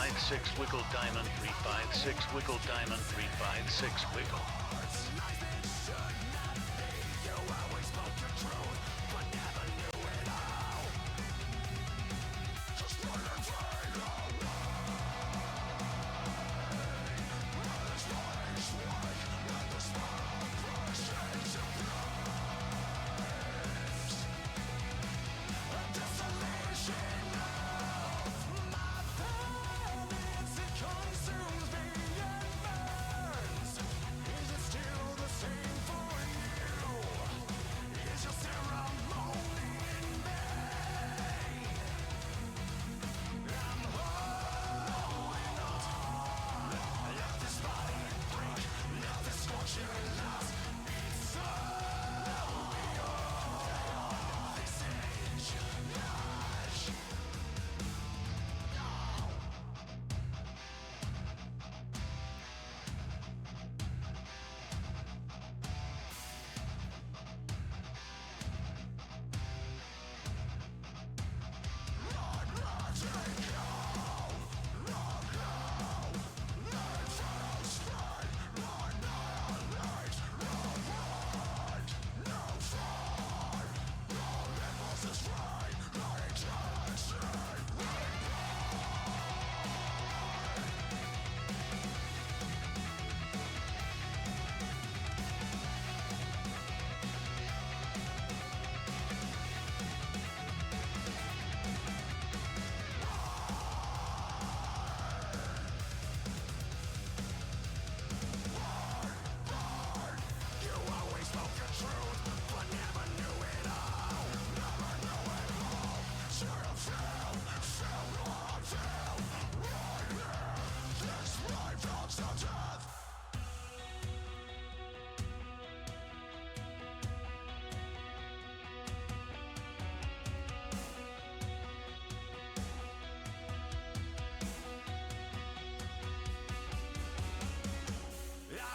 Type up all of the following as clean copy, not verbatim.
356 wiggle diamond 356 wiggle diamond 356 wiggle.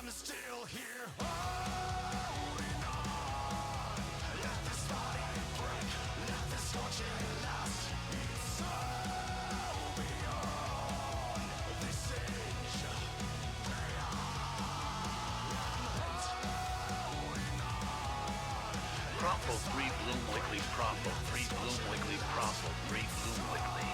I'm still here holding on. Let this body break, let this scorching last. It's so beyond this age. Propple 3 bloom wiggly propple 3 bloom wiggly propple 3 bloom wiggly.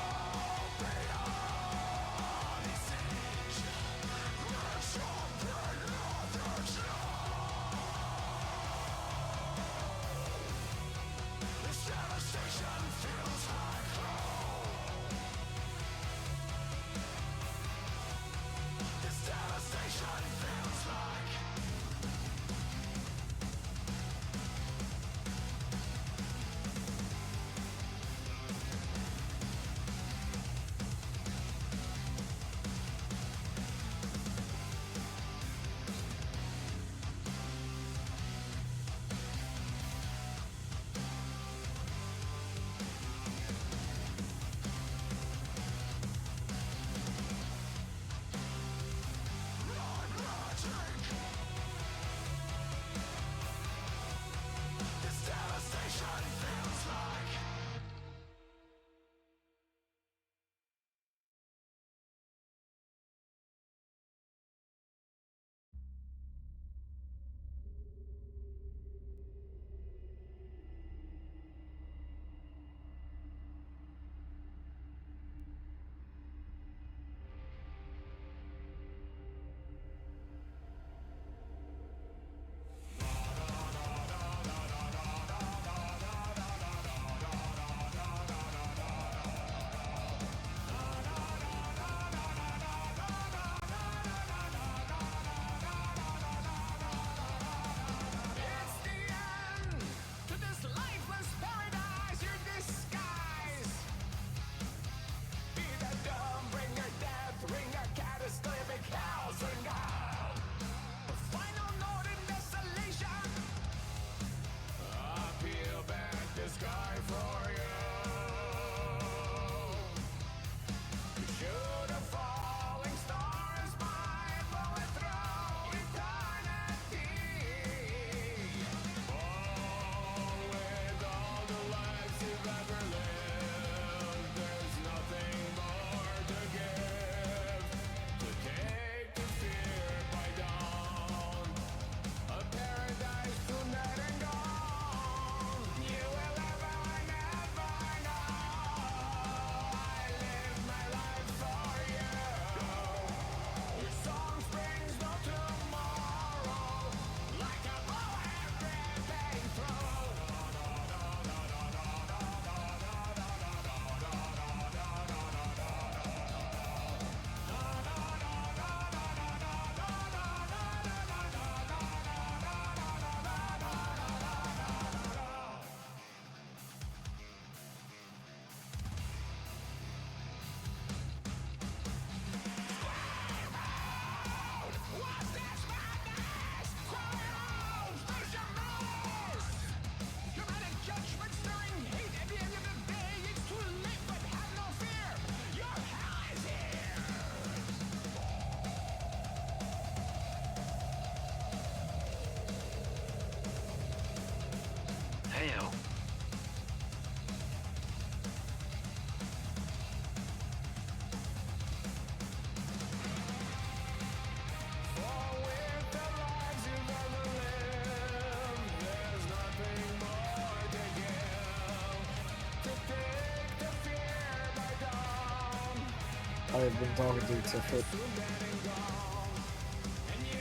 I've been talking to Tifrit.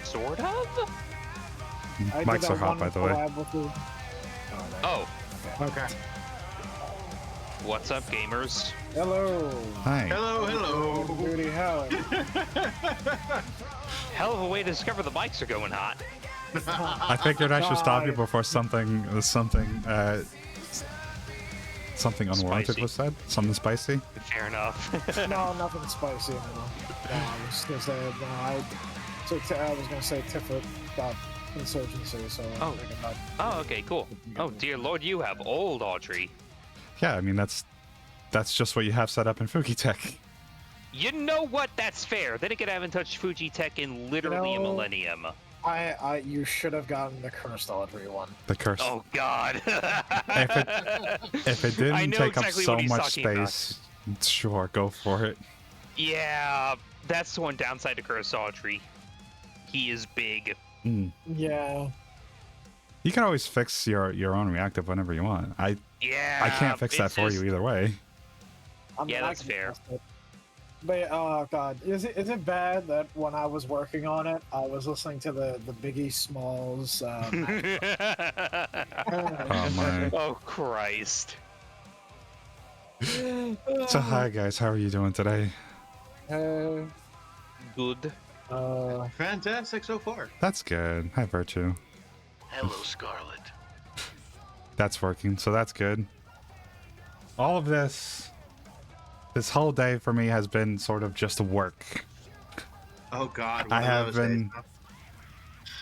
Sort of? I Mics did are that hot, one by the way. collab with you. Oh, Okay. what's up, gamers? Hello. Hi. Hello. Duty Howard. Hell of a way to discover the mics are going hot. I figured I should stop you God. before something unwarranted Spicy. was said. Something spicy. Fair enough. No, nothing spicy. No, I was gonna say no. I was gonna say Tifrit got insurgency, so I'm Oh. thinking about. Oh, okay, cool. Oh, dear lord, you have old Audrey. Yeah, I mean that's just what you have set up in Fugitech. You know what? That's fair. Then again, I haven't touched Fujitech in literally a know- millennium. You should have gotten the cursed Audrey one. The curse. Oh, God. If it I didn't know take exactly up so what he's much talking about. space, sure, go for it. Yeah, that's the one downside to Curse Audrey. He is big. Mm. Yeah. You can always fix your own reactive whenever you want. I Yeah. can't fix that it's for just- you either way. I mean, Yeah, I that's can fair. test it. But oh god, is it bad that when I was working on it, I was listening to the Biggie Smalls? Oh my. Oh, Christ. So hi guys, how are you doing today? Good. Fantastic so far. That's good. Hi Virtue. Hello, Scarlet. That's working, so that's good. All of this whole day for me has been sort of just work. Oh God. I one of have those been- days, huh?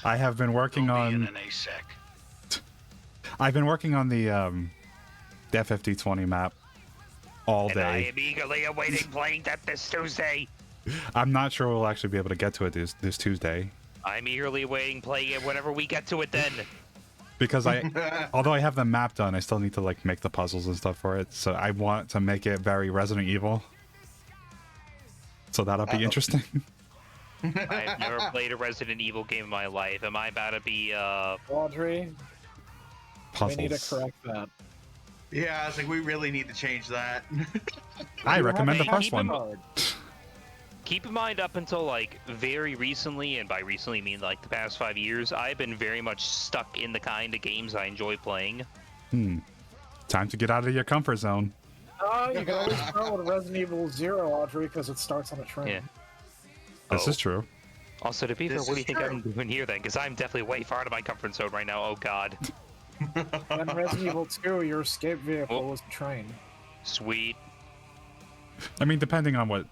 I have been working Don't be in on an ASEC. I've been working on the FFD20 map all And I day. am eagerly awaiting playing that this Tuesday. I'm not sure we'll actually be able to get to it this Tuesday I'm eagerly awaiting playing it whenever we get to it then. because although I have the map done, I still need to like make the puzzles and stuff for it. So I want to make it very Resident Evil. So that'll be interesting. I've never played a Resident Evil game in my life. Am I about to be, Audrey, Puzzles. we need to correct that. Yeah, I was like, we really need to change that. I recommend the Hey, first keep in one. keep in mind up until, like, very recently, and by recently I mean, like, the past 5 years, I've been very much stuck in the kind of games I enjoy playing. Time to get out of your comfort zone. Oh, you can always start with Resident Evil 0, Audrey, because it starts on a train. Yeah. This Oh. is true. Also, to be fair, This what do you is think true. I'm doing here, then? Because I'm definitely way far out of my comfort zone right now. Oh, God. And Resident Evil 2, your escape vehicle Oh. was a train. Sweet. I mean, depending on what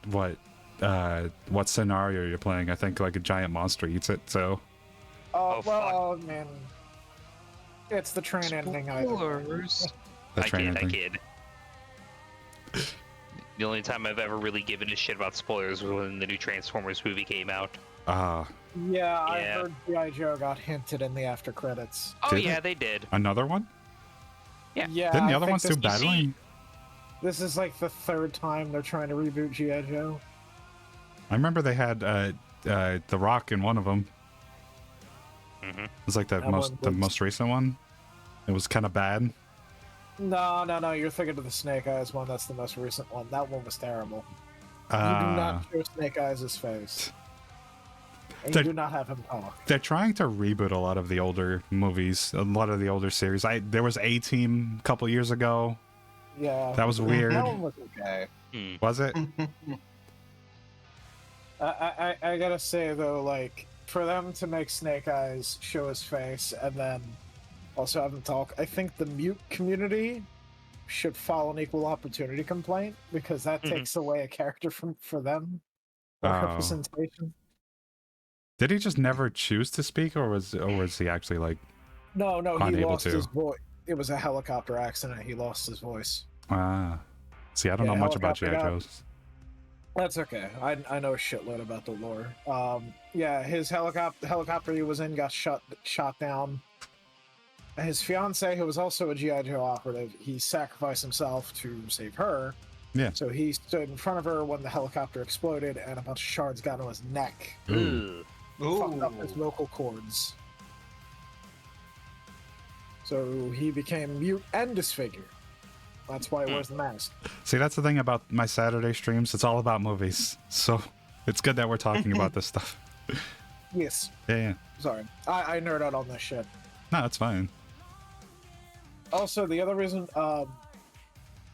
scenario you're playing, I think like a giant monster eats it. So Oh, well, I mean, it's the train ending. Spoilers. the I train kid, I ending. kid. The only time I've ever really given a shit about spoilers was when the new Transformers movie came out. Ah, Yeah, I Yeah. heard G.I. Joe got hinted in the after credits. Oh, Did yeah, it? they did. another one? Yeah. Didn't the I other think ones do this- badly? This is like the third time they're trying to reboot G.I. Joe. I remember they had The Rock in one of them. Mhm. It was like the That most one the was- most recent one. It was kind of bad. No, you're thinking of the Snake Eyes one. That's the most recent one. That one was terrible. You do Uh, not show Snake Eyes' face. And That- you do not have him talk. they're trying to reboot a lot of the older movies, a lot of the older series. There was A-Team a couple years ago. Yeah. That was weird. That one was okay. Hmm. Was it? I gotta say though, like for them to make Snake Eyes show his face and then also have him talk, I think the mute community should file an equal opportunity complaint because that Mhm. takes away a character for them. For Oh. representation. Did he just never choose to speak, or was he actually like? No, he Unable lost to. his voice. It was a helicopter accident. He lost his voice. Ah, see, I don't Yeah, know much about helicopter G.I. guy. Joes. That's okay. I know a shitload about the lore. Yeah, his helicopter he was in got shot down. His fiance, who was also a GI Joe operative, he sacrificed himself to save her. Yeah. So he stood in front of her when the helicopter exploded, and a bunch of shards got into his neck, Ooh. fucked up his vocal cords. So he became mute and disfigured. That's why he wears the mask. See, that's the thing about my Saturday streams. It's all about movies. So it's good that we're talking about this stuff. Yes. Yeah. Sorry. I nerd out on this shit. No, it's fine. Also, the other reason,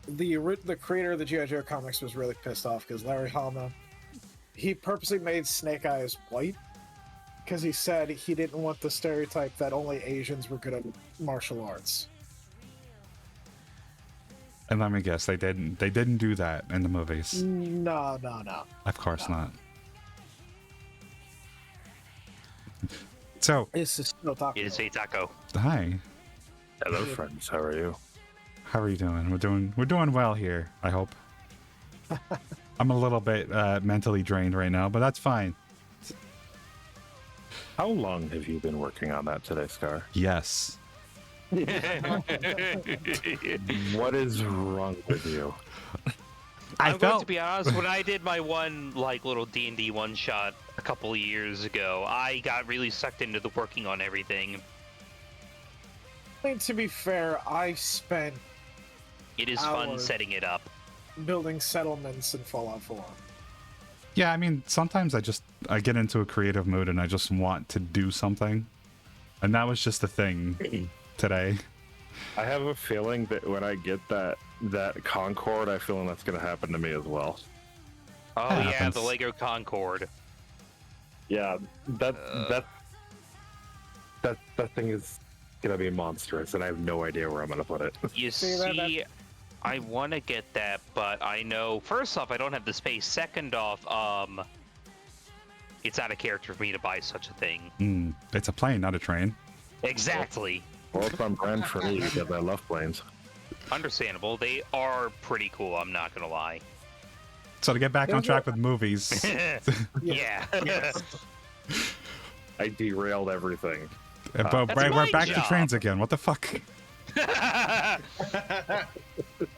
the creator of the G.I. Joe comics was really pissed off because Larry Hama, he purposely made Snake Eyes white because he said he didn't want the stereotype that only Asians were good at martial arts. And let me guess, they didn't do that in the movies. No. Of course not. So, It's just no talking. It is a taco. hi. Hello, friends. How are you? How are you doing? We're doing well here, I hope. I'm a little bit mentally drained right now, but that's fine. How long have you been working on that today, Scar? Yes. What is wrong with you? I'm going to be honest. When I did my one little D&D one shot a couple of years ago, I got really sucked into the working on everything. I mean, to be fair, I spent It is fun Hours. setting it up. building settlements in Fallout 4. Yeah, I mean, sometimes I get into a creative mood and I just want to do something. And that was just the thing today. I have a feeling that when I get that Concord, I feel that's going to happen to me as well. Oh That yeah, happens. the Lego Concorde. Yeah, that thing is going to be monstrous, and I have no idea where I'm going to put it. You See, that- see, I want to get that, but I know first off I don't have the space. Second off, it's not a character for me to buy such a thing. It's a plane, not a train. Exactly. Well, it's on brand for me because I love planes. Understandable. They are pretty cool. I'm not gonna lie. So to get back on track with movies, Yeah. I derailed everything. but That's we're my back to job. trains again. What the fuck?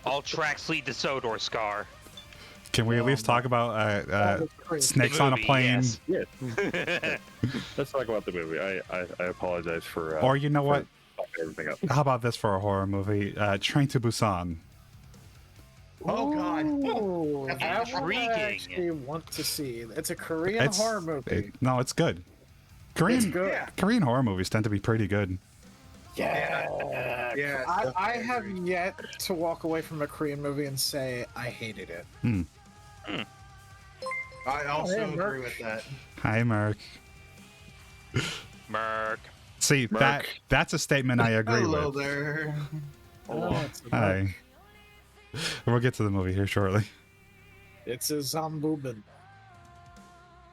All tracks lead to Sodor, Scar. Can we at least talk about snakes on a movie, plane? yes. Yeah. Let's talk about the movie. I apologize for. Or you know what? fucking everything up. How about this for a horror movie? Train to Busan. Oh god. Ooh, That's that one I intriguing. actually want to see. It's a Korean It's horror movie. no, it's good. Korean It's good. Yeah. Korean horror movies tend to be pretty good. Yeah. Yeah. I have yet to walk away from a Korean movie and say I hated it. I also yeah, agree Merc. with that. Hi, Merc. Merc. See, Merc. that's a statement I agree Hello with. there. It's a- Hi. We'll get to the movie here shortly. It's a Zambubin.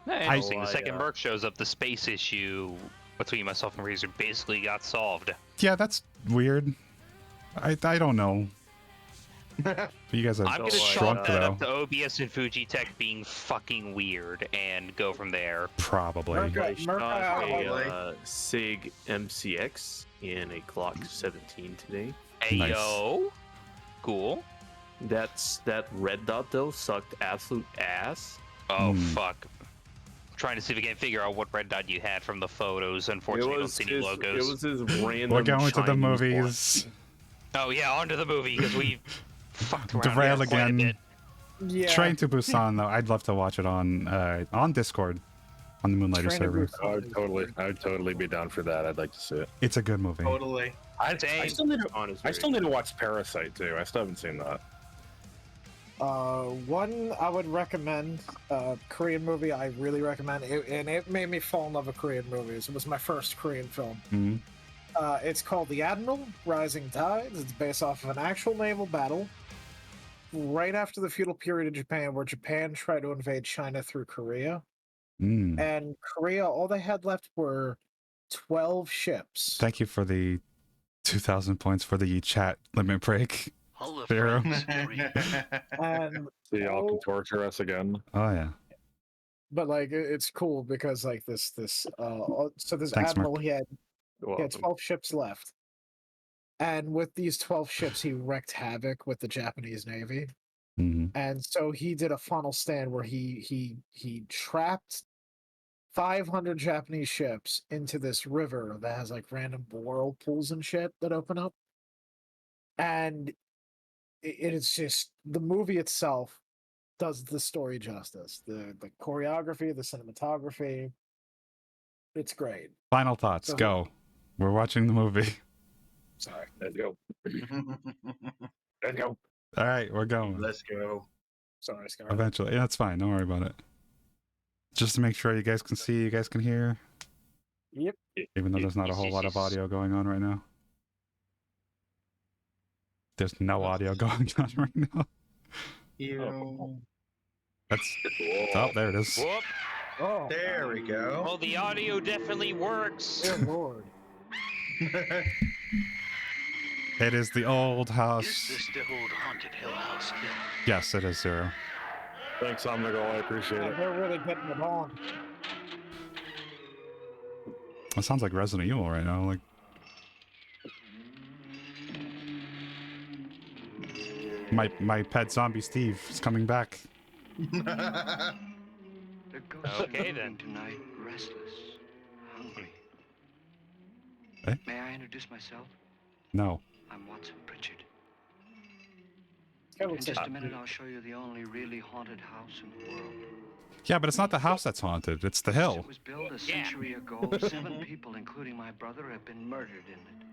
Interesting. The second Merc shows up, the space issue between myself and Razor basically got solved. Yeah, that's weird. I don't know. You guys I'm have gonna shrunk chalk that though. up to OBS and Fujitech being fucking weird and go from there. Probably. Merc- I Merc- shot a Probably. SIG MCX in a Glock 17 today. Nice. Ayo. Cool. That red dot though sucked absolute ass. Oh Hmm. fuck. Trying to see if we can figure out what red dot you had from the photos. Unfortunately, I don't see any It logos. was his random. We're going to the Chinese movies. Oh yeah, onto the movie because we fucked around Derail here quite a again. bit. Yeah. Train to Busan though, I'd love to watch it on Discord, on the Moonlighter Train to server. Busan. I'd totally be down for that. I'd like to see it. It's a good movie. Totally. I Same. still need to. On is I very still need to watch Parasite too. I still haven't seen that. One I would recommend, Korean movie I really recommend, and it made me fall in love with Korean movies. It was my first Korean film. Mhm. It's called The Admiral, Rising Tides. It's based off of an actual naval battle right after the feudal period of Japan, where Japan tried to invade China through Korea. Mm. And Korea, all they had left were 12 ships. Thank you for the 2,000 points for the chat limit break. All the Zero. friends agree. And So y'all can Oh. torture us again. Oh yeah. but like it's cool because like this so this Thanks, admiral Mark. he had Well, 12 ships left, and with these 12 ships he wreaked havoc with the Japanese Navy. hmm And so he did a final stand where he trapped 500 Japanese ships into this river that has like random whirlpools and shit that open up. And it is just the movie itself does the story justice. The choreography, the cinematography, it's great. Final thoughts. So- Go. We're watching the movie. Sorry. Let's go. Let's go. All right, we're going. Let's go. Sorry, Scar. Eventually. Yeah, that's fine. Don't worry about it. Just to make sure you guys can see, you guys can hear. Yep. Even though there's not a whole lot of audio going on right now. There's no audio going on right now. That's. Oh, there it is. Whoop. Oh, There we go. Well, the audio definitely works. dear Lord. It is the old Is house. this the old haunted Hill House? Yes, it is Zero. Thanks, Omnigal. I appreciate it. They're really getting it on. It sounds like Resident Evil right now. Like. My pet zombie Steve is coming back. The ghost Okay, of then. tonight, restless, hungry. Eh? May I introduce myself? No. I'm Watson Pritchard. I In would say just a minute, I'll show you the only really haunted house in the world. Yeah, but it's not the house that's haunted. It's the hill. It was built a century ago. 7 people, including my brother, have been murdered in it.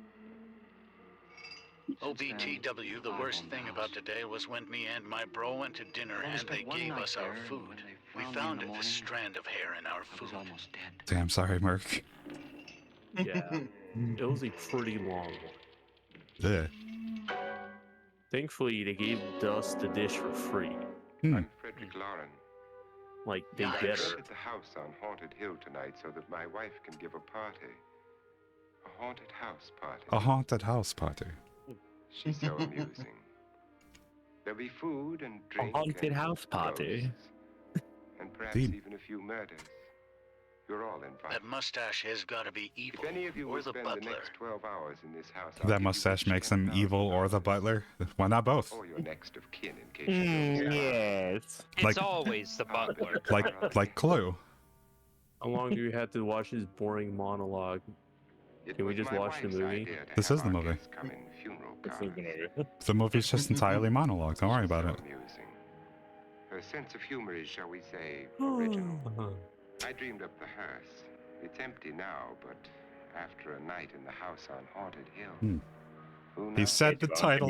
OBTW, the worst thing about today was when me and my bro went to dinner Well, we and spent they one gave night us our there, and food. when they We found me in found the a morning, strand of hair in our I was food. almost dead. Damn, sorry, Merc. Yeah, it was a pretty long one. Yeah. Thankfully, they gave us the dish for free. I'm Frederick Lauren. Like, they Yeah, I get heard. it. At the house on Haunted Hill tonight so that my wife can give a party. A haunted house party. A haunted house party. She's so amusing. There'll be food and drink. haunted and house party. ghosts, and perhaps Indeed. even a few murders. You're all invited. That mustache has gotta be evil. If any of you or will the spend the butler. next 12 hours in this house, I'll give That you mustache each makes him evil or the $10,000. butler. Why not both? Or your next of kin in case you don't Yes. It's Like- always the butler. Like Clue. How long do we have to watch this boring monologue? It Can we was just my watch the wife's movie? idea to This have is the our movie. guests come in funeral cars. The movie's just entirely monologue. Don't worry She's about so it. amusing. Her sense of humor is, shall we say, original. I dreamed up the hearse. It's empty now, but after a night in the house on Haunted Hill, Hmm. who He knows? said the title.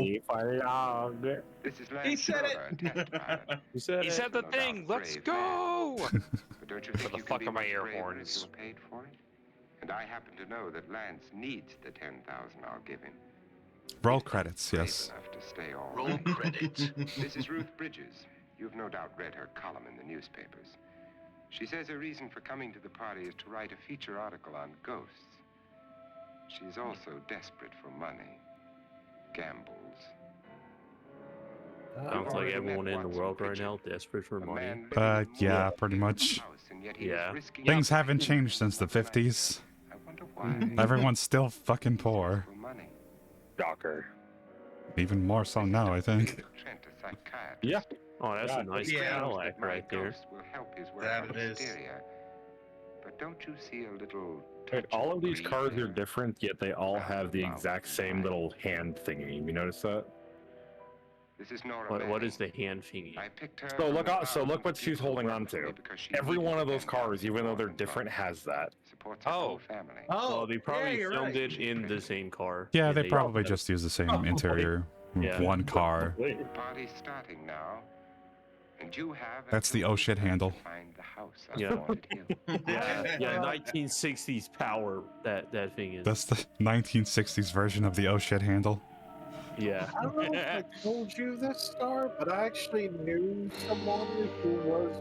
This is Lance said it. Schroeder, a test pilot. He said He it. said the No doubt thing. a Let's brave go. But don't you Where think the you fuck can be are my much air braver if horns? you're paid for it? And I happen to know that Lance needs the 10,000 I'll give him. Roll If he's credits, brave yes. enough to stay all Roll night. credits. This is Ruth Bridges. You've no doubt read her column in the newspapers. She says her reason for coming to the party is to write a feature article on ghosts. She's also desperate for money. Gambles. Sounds like already everyone met in the Watson world right Pritchard, now desperate for a money. man living in Yeah, more pretty than much. a house, and yet he Yeah. was risking Things everything haven't to changed come since the tonight. 50s. I wonder why. Everyone's still fucking poor. For money. Docker. Even more so now, I think. Peter Trent, a psychiatrist. Yeah. Oh, that's a nice Yeah. Cadillac My right there. ghost will help his work That on it is. hysteria. But don't you see a little Wait, touch all of these greed cars are there? different, yet they all have the exact same little hand thingy. You notice that? This is Nora What Manning. is the hand thingy? I picked her So from look the out! So look thousands what of she's people who holding work on for me to. because she Every needed one of the those cars, 10,000 even though they're orphan different, funds. has that. Supports her Oh. whole family. Oh, Well, they probably yeah, you're filmed right. it in the same car. Yeah, and they probably just use the same interior. Yeah. One car. The party's starting now, and you have That's the until oh shit midnight handle. to find the house on Yeah. Haunted Hill. Yeah, 1960s power that thing is. That's the 1960s version of the oh shit handle. Yeah. I don't know if I told you this, Star, but I actually knew someone who was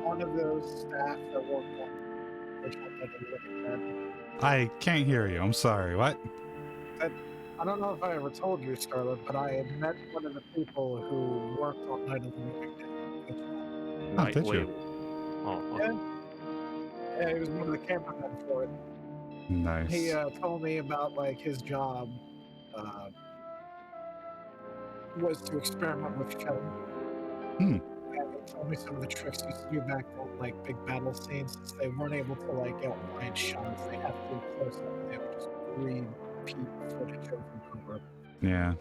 one of those staff that worked on which one that I'm looking at. I can't hear you. I'm sorry. What? I don't know if I ever told you, Scarlet, but I had met one of the people who worked on Night of the Living Dead. Oh, Night did you? Wave. Oh, okay. Yeah, he was one of the cameramen for it. Nice. He told me about like his job was to experiment with film. Hmm. And he told me some of the tricks he used to do back then, like big battle scenes. Since they weren't able to like get wide shots, they had to do close up. They would just repeat footage over and over. Yeah.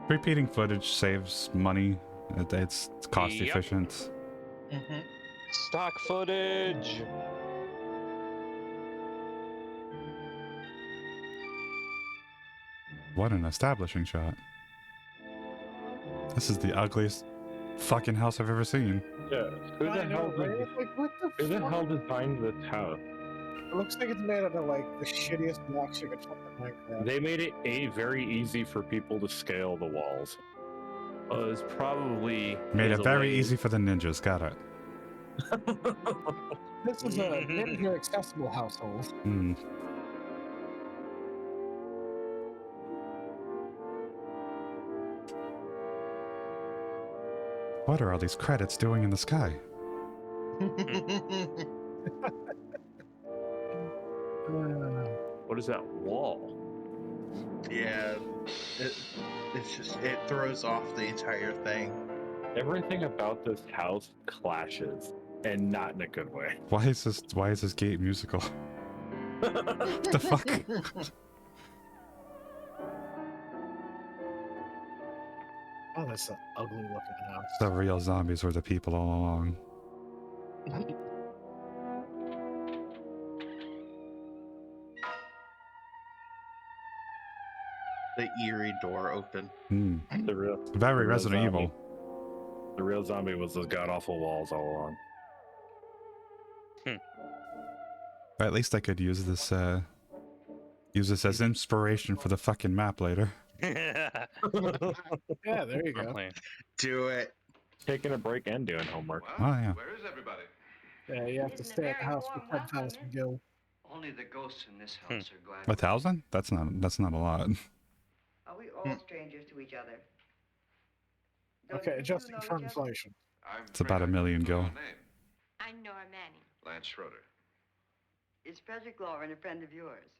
Repeating footage saves money. It's cost Yep. efficient. Mm-hmm. Stock footage. What an establishing shot. This is the ugliest fucking house I've ever seen. Yeah. Who I the know, hell right? did, Like, what the who the fuck? hell designed this house? It looks like it's made out of like the shittiest blocks you could find in Minecraft. They made it very easy for people to scale the walls. It's probably Made is it a very way- easy for the ninjas. Got it. This is a ninja accessible household. Hmm. What are all these credits doing in the sky? What is that wall? Yeah, it throws off the entire thing. Everything about this house clashes, and not in a good way. Why is this gate musical? What the fuck? Oh, that's an ugly looking house. The real zombies were the people all along. The eerie door open. Hmm. The real, Very the real Resident zombie. Evil. The real zombie was those god awful walls all along. At least I could use this as inspiration for the fucking map later. Yeah, there you We're go. playing. Do it. Taking a break and doing homework. Oh yeah. Where is everybody? Yeah, you have to stay at the house for 10,000 gil. Only the ghosts in this house are glad. 1,000? That's not a lot. Are we all strangers to each other? Don't Okay, you adjusting know for each other? inflation. It's about $1 million gil. I'm Nora Manning. Lance Schroeder. Is Frederick Lauren a friend of yours?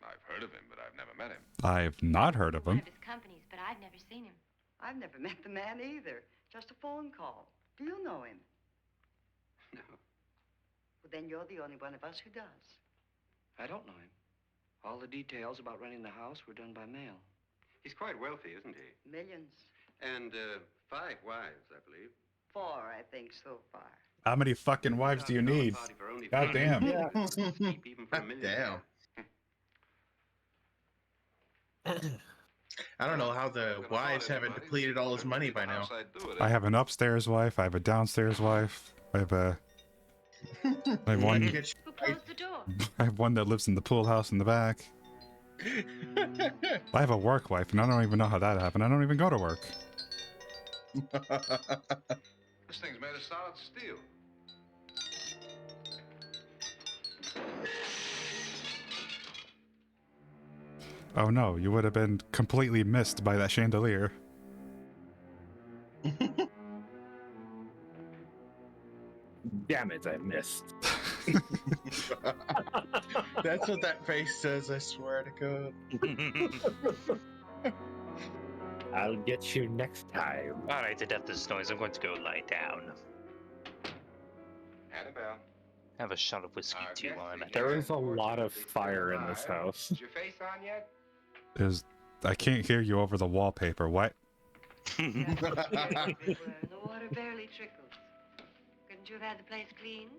I've heard of him, but I've never met him. I've not heard of One him. of his companies, but I've never seen him. I've never met the man either. Just a phone call. Do you know him? No, Well, then you're the only one of us who does. I don't know him. All the details about renting the house were done by mail. He's quite wealthy, isn't he? Millions. And 5 wives, I believe. 4, I think, so far. How many fucking wives do you need? God damn. Yeah. Even for a millionaire. I don't know how the wives haven't depleted all his money by now. I have an upstairs wife. I have a downstairs wife. I have one. Who closed the door? I have one that lives in the pool house in the back. I have a work wife, and I don't even know how that happened. I don't even go to work. This thing's made of solid steel. Oh no, you would have been completely missed by that chandelier. Damn it, I missed. That's what that face says, I swear to God. I'll get you next time. Alright, to death this noise, I'm going to go lie down. Annabelle. Have a shot of whiskey too while I'm at There it. is a lot of fire in this house. Is your face on yet? I can't hear you over the wallpaper. What? Everywhere. The water barely trickles. Couldn't you have had the place cleaned?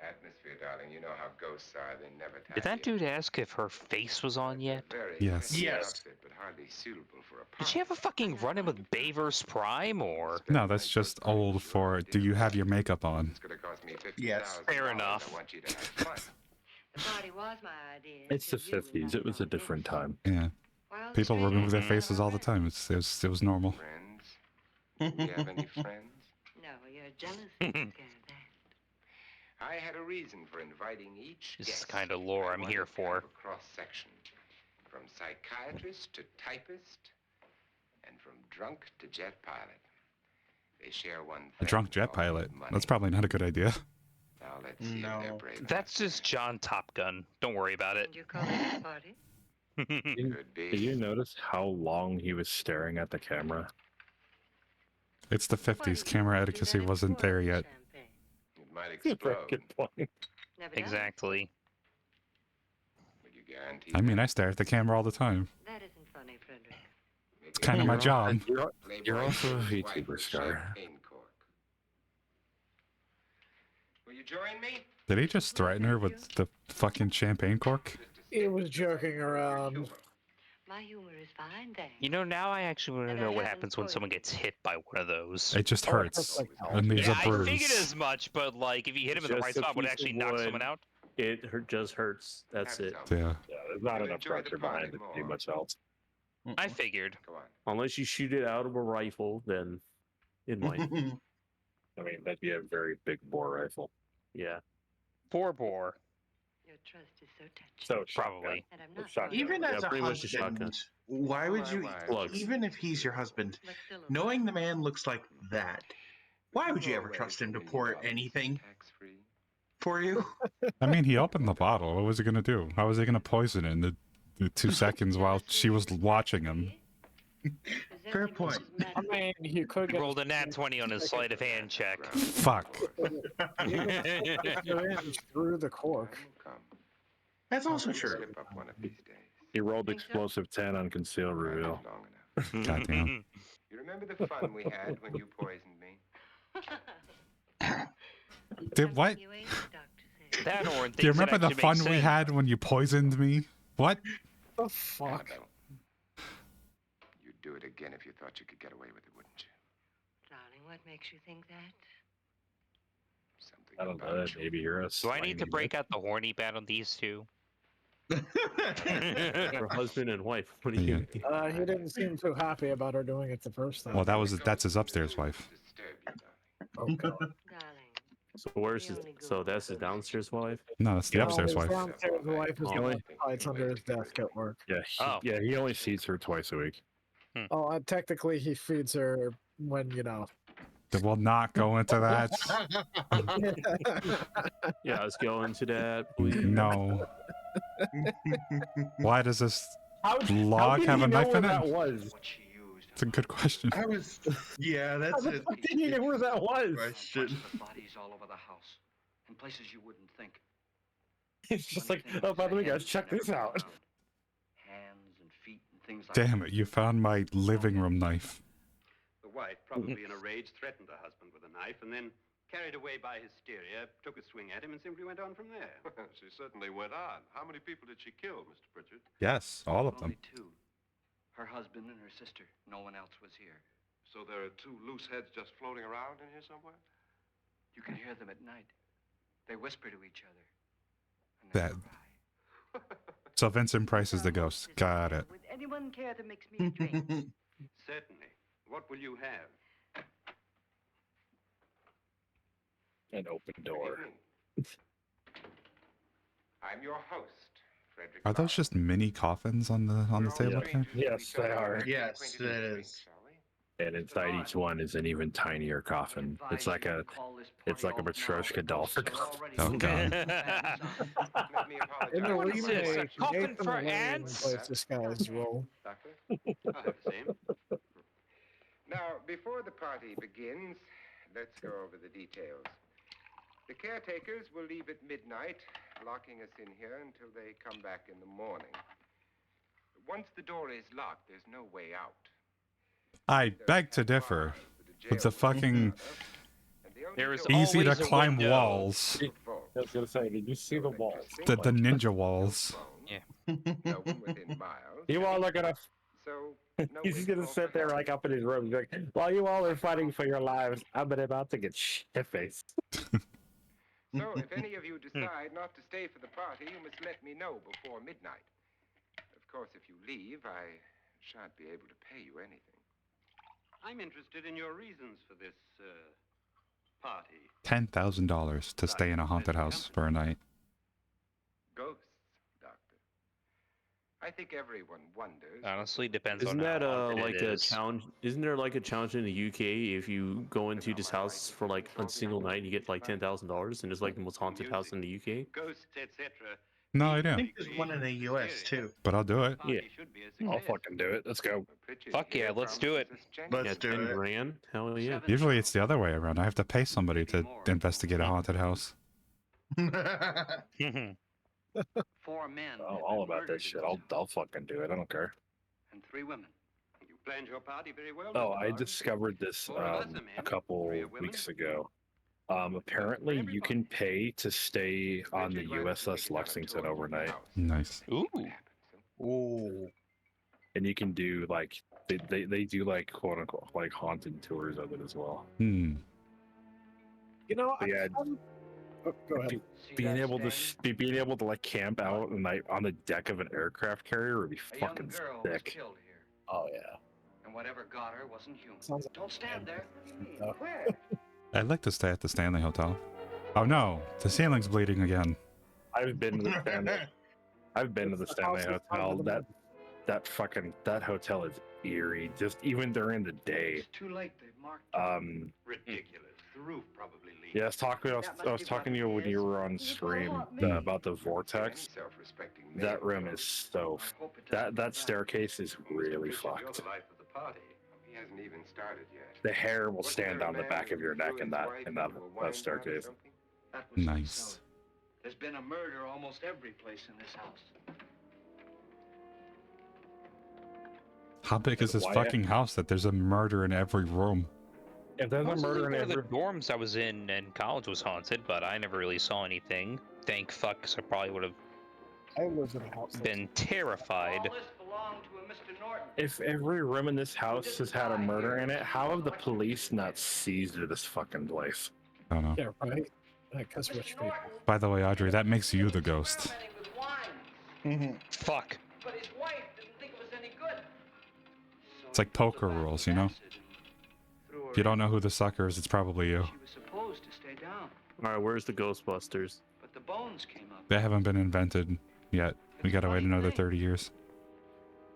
Atmosphere, darling. You know how ghosts are. They never Did that dude ask if her face was on yet? Yes. Yes. But hardly suitable for a Did she have a fucking run-in with Bayverse Prime, or...? No, that's just old for do you have your makeup on? It's gonna cost me $50,000. Yes. Fair enough. I want you to have fun. The party was my idea. It's the because you 50s. It was a different time. Yeah. Well, the People strangers remove their are faces all the right. time. It was normal. Friends? Do you have any friends? No, you're jealous. Take care of that. I had a reason for inviting each This is guest. kind of lore I I'm wanted here kind for. of a cross-section. From psychiatrist to typist, and from drunk to jet pilot. They share one thing. A drunk jet they all pilot. need money. That's probably not a good idea. Now let's see if they're No. brave That's enough just John Top Gun. Don't worry about it. And you call it a party? Could be. Did you notice how long he was staring at the camera? It's the 50s. Camera etiquette wasn't there yet. It might Very explode. good point. Never done. Exactly. Would you guarantee I mean, that? I stare at the camera all the time. That isn't funny, Frederick. It's kind of my job. You're also a VTuber, Scar. Will you join me? Did he just threaten her with the fucking champagne cork? He was joking around. My humor is fine, thanks. You know, now I actually want to And know I what haven't happens when someone gets hit by one of those. It just hurts and leaves Yeah, a I bruise. figured as much, but like, if you hit him in the right Just a spot, would it piece actually of knock wood. someone out? It just hurts. That's it. Yeah. Yeah, there's not You'll enough enjoy the pressure party behind it to more. do much else. I figured. Go on. Unless you shoot it out of a rifle, then it might. I mean, that'd be a very big bore rifle. Yeah. 4-bore. Your trust is so touching. So Probably. And I'm not shotgun. Even Yeah, as a pretty much a shotgun. husband, why would you? Slugs. Even if he's your husband, But still a- knowing the man looks like that, why would you ever trust him to pour anything Tax-free. for you? I mean, he opened the bottle. What was he gonna do? How was he gonna poison it in the 2 seconds while she was watching him? Fair point. I mean, he could He get rolled a nat 20 on his sleight of hand check. Fuck. through the cork. Come. That's also true. Slip up one of these days. He rolled Think so? explosive 10 on conceal reveal. Long enough. Goddamn. You remember the fun we had when you poisoned me? Did what? You ain't, the doctor said. That or Do you remember the fun we had when you poisoned me? What? The fuck? Annabelle. You'd do it again if you thought you could get away with it, wouldn't you? Darling, what makes you think that? Something I don't know. about That maybe you're a Do I need to slimy break out the horny bat on these two? For husband and wife. What do you mean? He didn't seem too happy about her doing it the first time. Well, that's his upstairs wife. Disturb you, darling. Oh, God. Darling. So where's his? So that's his downstairs wife. No, that's the upstairs his wife. downstairs wife is Oh. the one who hides under his desk at work. Yeah, Oh. yeah. He only sees her twice a week. Oh, technically he feeds her when, you know. We'll not go into that. Yeah, let's go into that. Please. No. Why does this How log did have he a know knife where in it? that was? What she used. It's a good question. I was. Yeah, that's How the it. fuck did he know where that was? Question. Bunch of bodies all over the house, in places you wouldn't think. It's just Funny like, thing oh, is by the way, the guys, hands check never this been out. found. Hands and feet and things like Damn that. it, you found my living room knife. The wife, probably in a rage, threatened her husband with a knife and then, carried away by hysteria, took a swing at him and simply went on from there. She certainly went on. How many people did she kill, Mr. Pritchard? Yes, all of them. Only two. Her husband and her sister. No one else was here. So there are two loose heads just floating around in here somewhere? You can hear them at night. They whisper to each other. And That. cry. So Vincent Price is the ghost. Got it. Would anyone care to mix me a drink? Certainly. What will you have? An open door. I'm your host, Frederick. Are those just mini coffins on the table there? Yes, they are. Yes, it is. And inside each one is an even tinier coffin. It's like a Matryoshka doll for coffin. Oh god. In the What is this, a remake, coffin Nathan for Lane ants? plays this guy's role. Doctor? I'll have the same. Now, before the party begins, let's go over the details. The caretakers will leave at midnight, locking us in here until they come back in the morning. Once the door is locked, there's no way out. I beg to differ. With the fucking There is easy to always a climb window. walls. I was gonna say, did you see the walls? The ninja walls. No one within miles. You all are gonna. So, no He's way just to gonna go sit for there help. like up in his room, like, while you all are fighting for your lives, I'm about to get shit faced. So, if any of you decide not to stay for the party, you must let me know before midnight. Of course, if you leave, I shan't be able to pay you anything. I'm interested in your reasons for this, party. $10,000 to stay in a haunted house for a night. Ghosts, Doctor. I think everyone wonders. Honestly, depends Isn't on that how haunted like it a is. challenge? Isn't there like a challenge in the UK if you go into this house for like a single night, you get like $10,000, and it's like the most haunted house in the UK? Ghosts, etc. No I idea. think there's one in the U.S. too. But I'll do it. Yeah. I'll fucking do it. Let's go. Fuck yeah, let's do it. Let's Yeah, do 10 it. grand. Hell yeah. Usually it's the other way around. I have to pay somebody to investigate a haunted house. 4 men. I'm have all been about murdered this in shit. this I'll house, fucking do it. I don't care. and 3 women. You Planned your party very well. Oh, Mr. I Bard. discovered this Four of us are men, a couple 3 are women. weeks ago. Apparently, you can pay to stay on the USS Lexington overnight. Nice. Ooh. Ooh. And you can do like they do like quote unquote like haunted tours of it as well. Hmm. You know, But yeah, oh, go ahead. being able to like camp out at night on the deck of an aircraft carrier would be A young fucking girl was sick. killed here, Oh yeah. and whatever got her wasn't human. Sounds like Don't stand there. Oh. Where? I'd like to stay at the Stanley Hotel. Oh no, the ceiling's bleeding again. I've been to the Stanley. I've been to the Stanley Hotel. That hotel is eerie. Just even during the day. It's too late. They've marked. Ridiculous. The roof probably leaked. Yeah, I was talking to you when you were on stream about the vortex. That room is so. That staircase is really fucked. The life of the party. He hasn't even started yet. The hair will stand on the back of your neck in that staircase. That was Nice. so. There's been a murder almost every place in this house. How big is this Why- fucking house that there's a murder in every room? If there's a murder in One of the every dorms I was in college was haunted, but I never really saw anything. Thank fuck, 'cause I probably would have I lived in a house. that's- been terrified. All this belonged to a Mr. Norton. If every room in this house has had a murder in it, how have the police not seized this fucking place? I don't know. Yeah, right. Because rich people. By the way, Audrey, that makes you the ghost. Fuck. But his wife didn't think it was any good. It's like poker rules, you know? If you don't know who the sucker is, it's probably you. She was supposed to stay down, All right, where's the Ghostbusters? but the bones came up. They haven't been invented yet. We gotta wait another 30 years.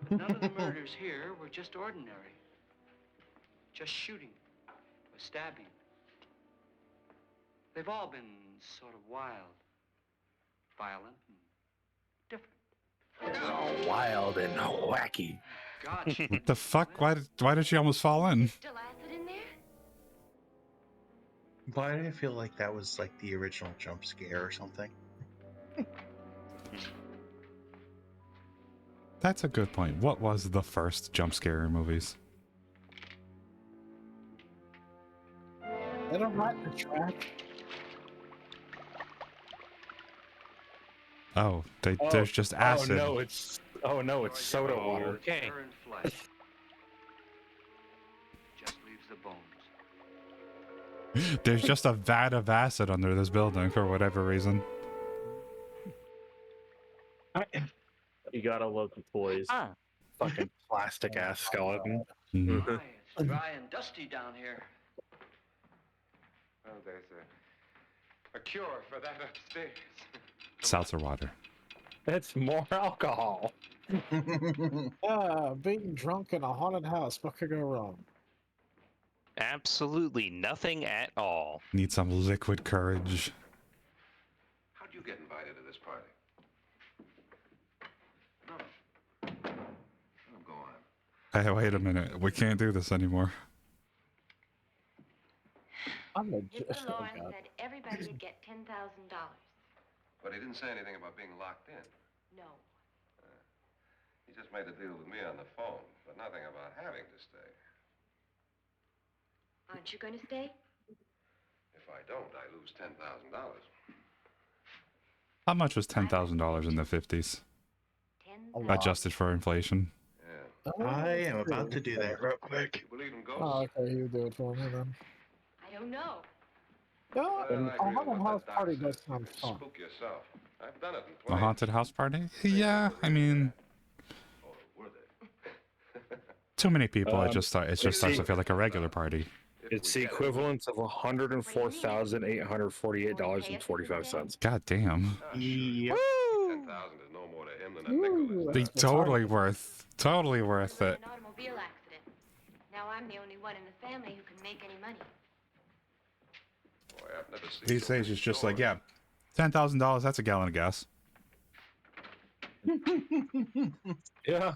None of the murders here were just ordinary. Just shooting or stabbing. They've all been sort of wild, violent, and different. Wild and wacky. God, What the fuck? Why did she almost fall in? Still acid in there? Why did I feel like that was like the original jump scare or something? That's a good point. What was the first jump scare in movies? They don't like the track. Oh, there's just acid. Oh no, it's soda water. Okay. hair and flesh. Just leaves the bones. There's just a vat of acid under this building for whatever reason. You gotta love the toys. Fucking plastic ass skeleton. Mhm. Dry, it's dry and dusty down here. Well, there's a cure for that upstairs. Seltzer water. It's more alcohol. Being drunk in a haunted house. What could go wrong? Absolutely nothing at all. Need some liquid courage. How'd you get invited to this party? No. Oh, go on. Hey, wait a minute. We can't do this anymore. I'm a Mr. oh, Lawrence God. said everybody would get $10,000. But he didn't say anything about being locked in. No. He just made a deal with me on the phone, but nothing about having to stay. Aren't you going to stay? If I don't, I lose $10,000. How much was $10,000 in the 50s? Adjusted for inflation. I am about to do that real quick. You believe in ghosts? Oh, okay, you do it for me then. I don't know. No, Well, I a agree haunted with house what that party doc does said. sound fun. Spook yourself. I've done it in A plenty. haunted house party? Yeah, I mean, Oh, were they? too many people. It just starts to feel like a regular party. It's the equivalent of $104,848.45. God damn. Yep. 10,000 is no more to him than a nickel is. They totally worth it. An automobile accident. Now I'm the only one in the family who can make any money. Boy, I've never seen These so days, many it's just like, stores. yeah, $10,000. That's a gallon of gas. Yeah.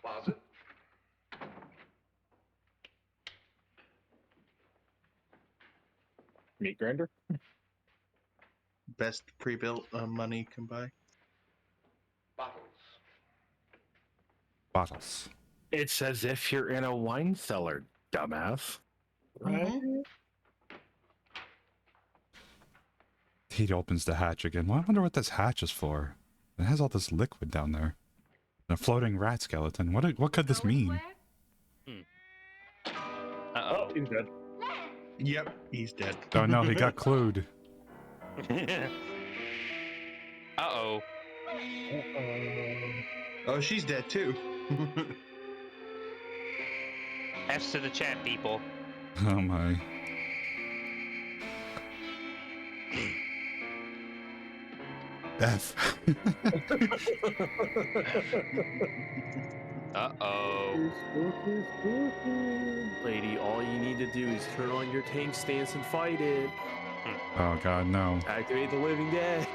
Closet. Meat grinder. Best pre-built money can buy. Bottles. Bottles. It's as if you're in a wine cellar, dumbass. Right? He opens the hatch again. Well, I wonder what this hatch is for. It has all this liquid down there. A floating rat skeleton. What could this mean? Oh, he's dead. Yep, he's dead. Oh no, he got clued. Uh-oh. Oh, she's dead too. F's to the chat, people. Oh my. F. Uh-oh. Lady, all you need to do is turn on your tank stance and fight it. Oh god, no. Activate the living dead.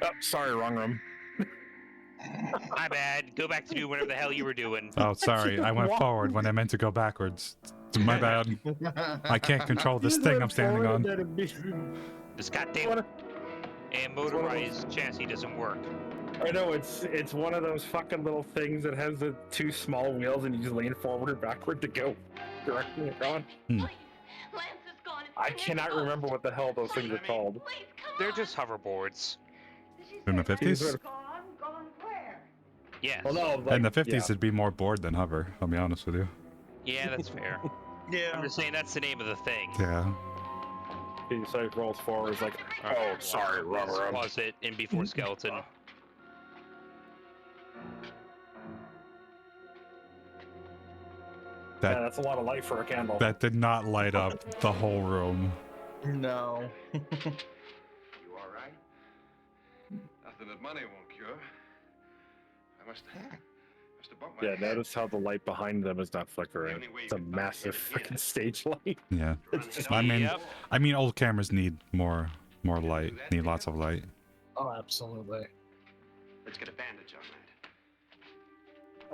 Oh, sorry, wrong room. My bad. Go back to do whatever the hell you were doing. Oh, sorry. I went forward when I meant to go backwards. My bad. I can't control this thing I'm standing on. This goddamn and motorized chassis doesn't work. I know, it's one of those fucking little things that has the two small wheels and you just lean forward or backward to go directly around. I cannot remember what the hell those things are called. They're just hoverboards. In the 50s? Yes. Well, no, like, In the 50s, it'd be more board than hover, I'll be honest with you. Yeah, that's fair. Yeah. I'm just saying that's the name of the thing. Yeah. He so he rolls forward, it's like, oh, sorry, wrong room. Pause it in before skeleton. Yeah, that's a lot of light for a candle. That did not light up the whole room. No. You all right? Nothing that money won't cure. I must have bumped my Yeah, head. notice how the light behind them is not flickering. It's a massive fucking stage light. Yeah. It's just I mean, old cameras need more light. Need lots of light. Oh, absolutely. Let's get a bandage on that.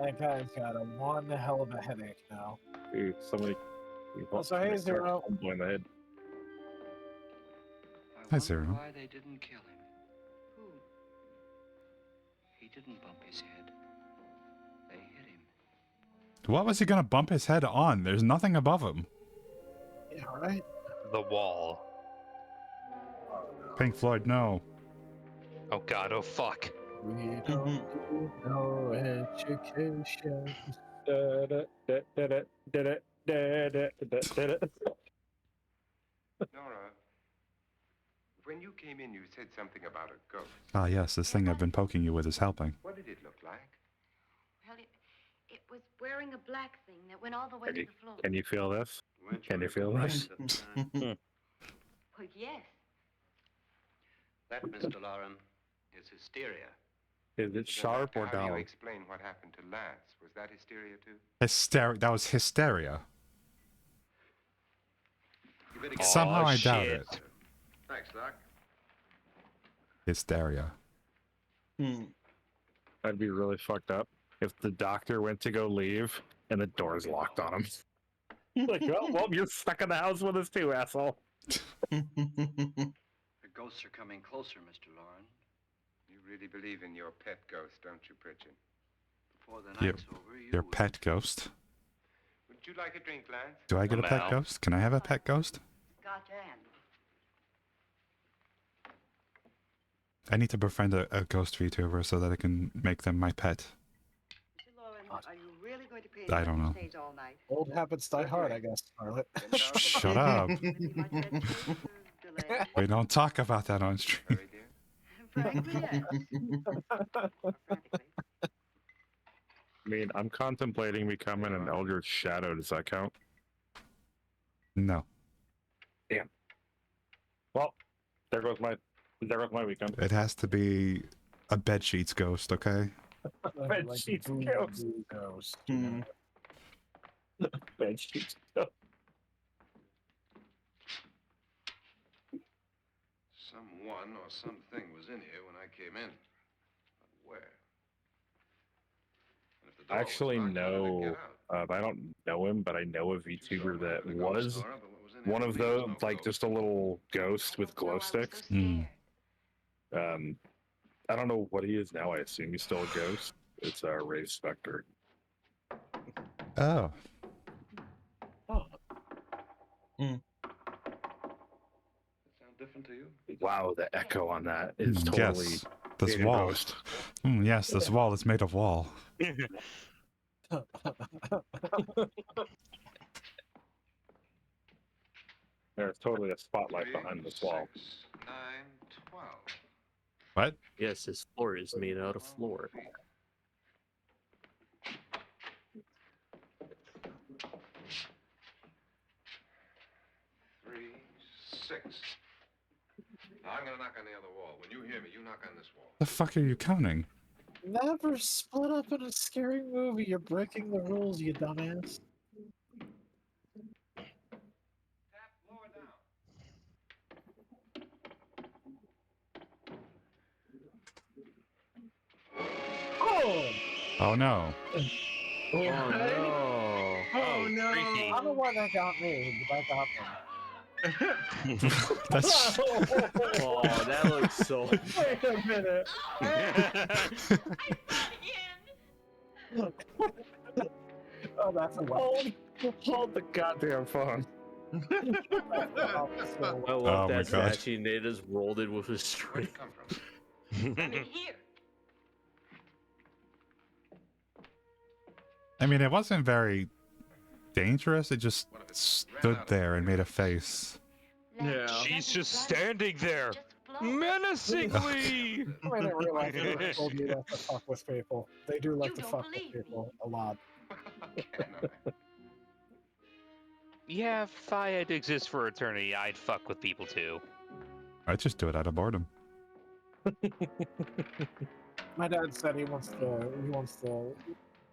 That guy's got a one hell of a headache now. Dude, somebody. Also, hey, Zero. In the head. Hi, Zero. Why they didn't kill him? Who? He didn't bump his head. They hit him. What was he gonna bump his head on? There's nothing above him. Yeah, right? The wall. Pink Floyd, no. Oh god, oh fuck. We don't do no education. Nora, when you came in, you said something about a ghost. Ah, yes, this thing I've been poking you with is helping. What did it look like? Well, it was wearing a black thing that went all the way to the floor. Can you feel this? Can you feel this? Well, yes. That, Mr. Lauren, is hysteria. Is it sharp or How do you dull? explain what happened to Lance? Was that hysteria too? That was hysteria. You better Aw, Somehow I doubt shit. it. Thanks, Doc. Hysteria. That'd be really fucked up if the doctor went to go leave and the door's locked on him. Like, well, you're stuck in the house with us too, asshole. The ghosts are coming closer, Mr. Lauren. You really believe in your pet ghost, don't you, Pritchard? Before the Your, night's over, you your will. pet ghost. Would you like a drink, Lance? Do I get a pet No. ghost? Can I have a pet ghost? Got your hand. I need to befriend a ghost VTuber so that I can make them my pet. Mr. Lauren, are you really going to pay I don't know. stage all night? Old habits die hard, I guess, Scarlet. Shut up. We don't talk about that on stream. Frankly, yes. I mean, I'm contemplating becoming an Eldritch Shadow. Does that count? No. Damn. Well, there goes my weekend. It has to be a bedsheets ghost, okay? Bed Like sheets boo- ghost. boo ghost. Bed sheets. Someone or something was in here when I came in. But where? And if the door I was actually locked, how did it know. get out? I don't know him, but I know a VTuber that The ghost was Nora, but what was in here one of for me was those, no like ghost. just a little ghost with glow sticks. I don't know what he is now. I assume he's still a ghost. It's a Rave Spectre. Oh. Sound different to you? Wow, the echo on that is Mm, totally. yes. This Data wall. Ghost. Yes, this wall is made of wall. There's totally a spotlight behind this wall. 9, 12. What? Yes, his floor is made out of floor. Three, 6. Now I'm gonna knock on the other wall. When you hear me, you knock on this wall. The fuck are you counting? Never split up in a scary movie. You're breaking the rules, you dumbass. Oh! Oh no. Oh no! Oh no! I don't know why that got me, but that got me. That's Oh, that looks so. Wait a minute. Oh, that's a weapon. Hold the goddamn phone. I love Oh my that God. Sachi Nate just rolled it with a string. I'm in here. I mean, it wasn't very dangerous. It just stood there and made a face. Yeah. She's just standing there, menacingly. I didn't realize they told you not to fuck with people. They do like to fuck with people a lot. Yeah, if I had to exist for eternity, I'd fuck with people too. I just do it out of boredom. My dad said he wants to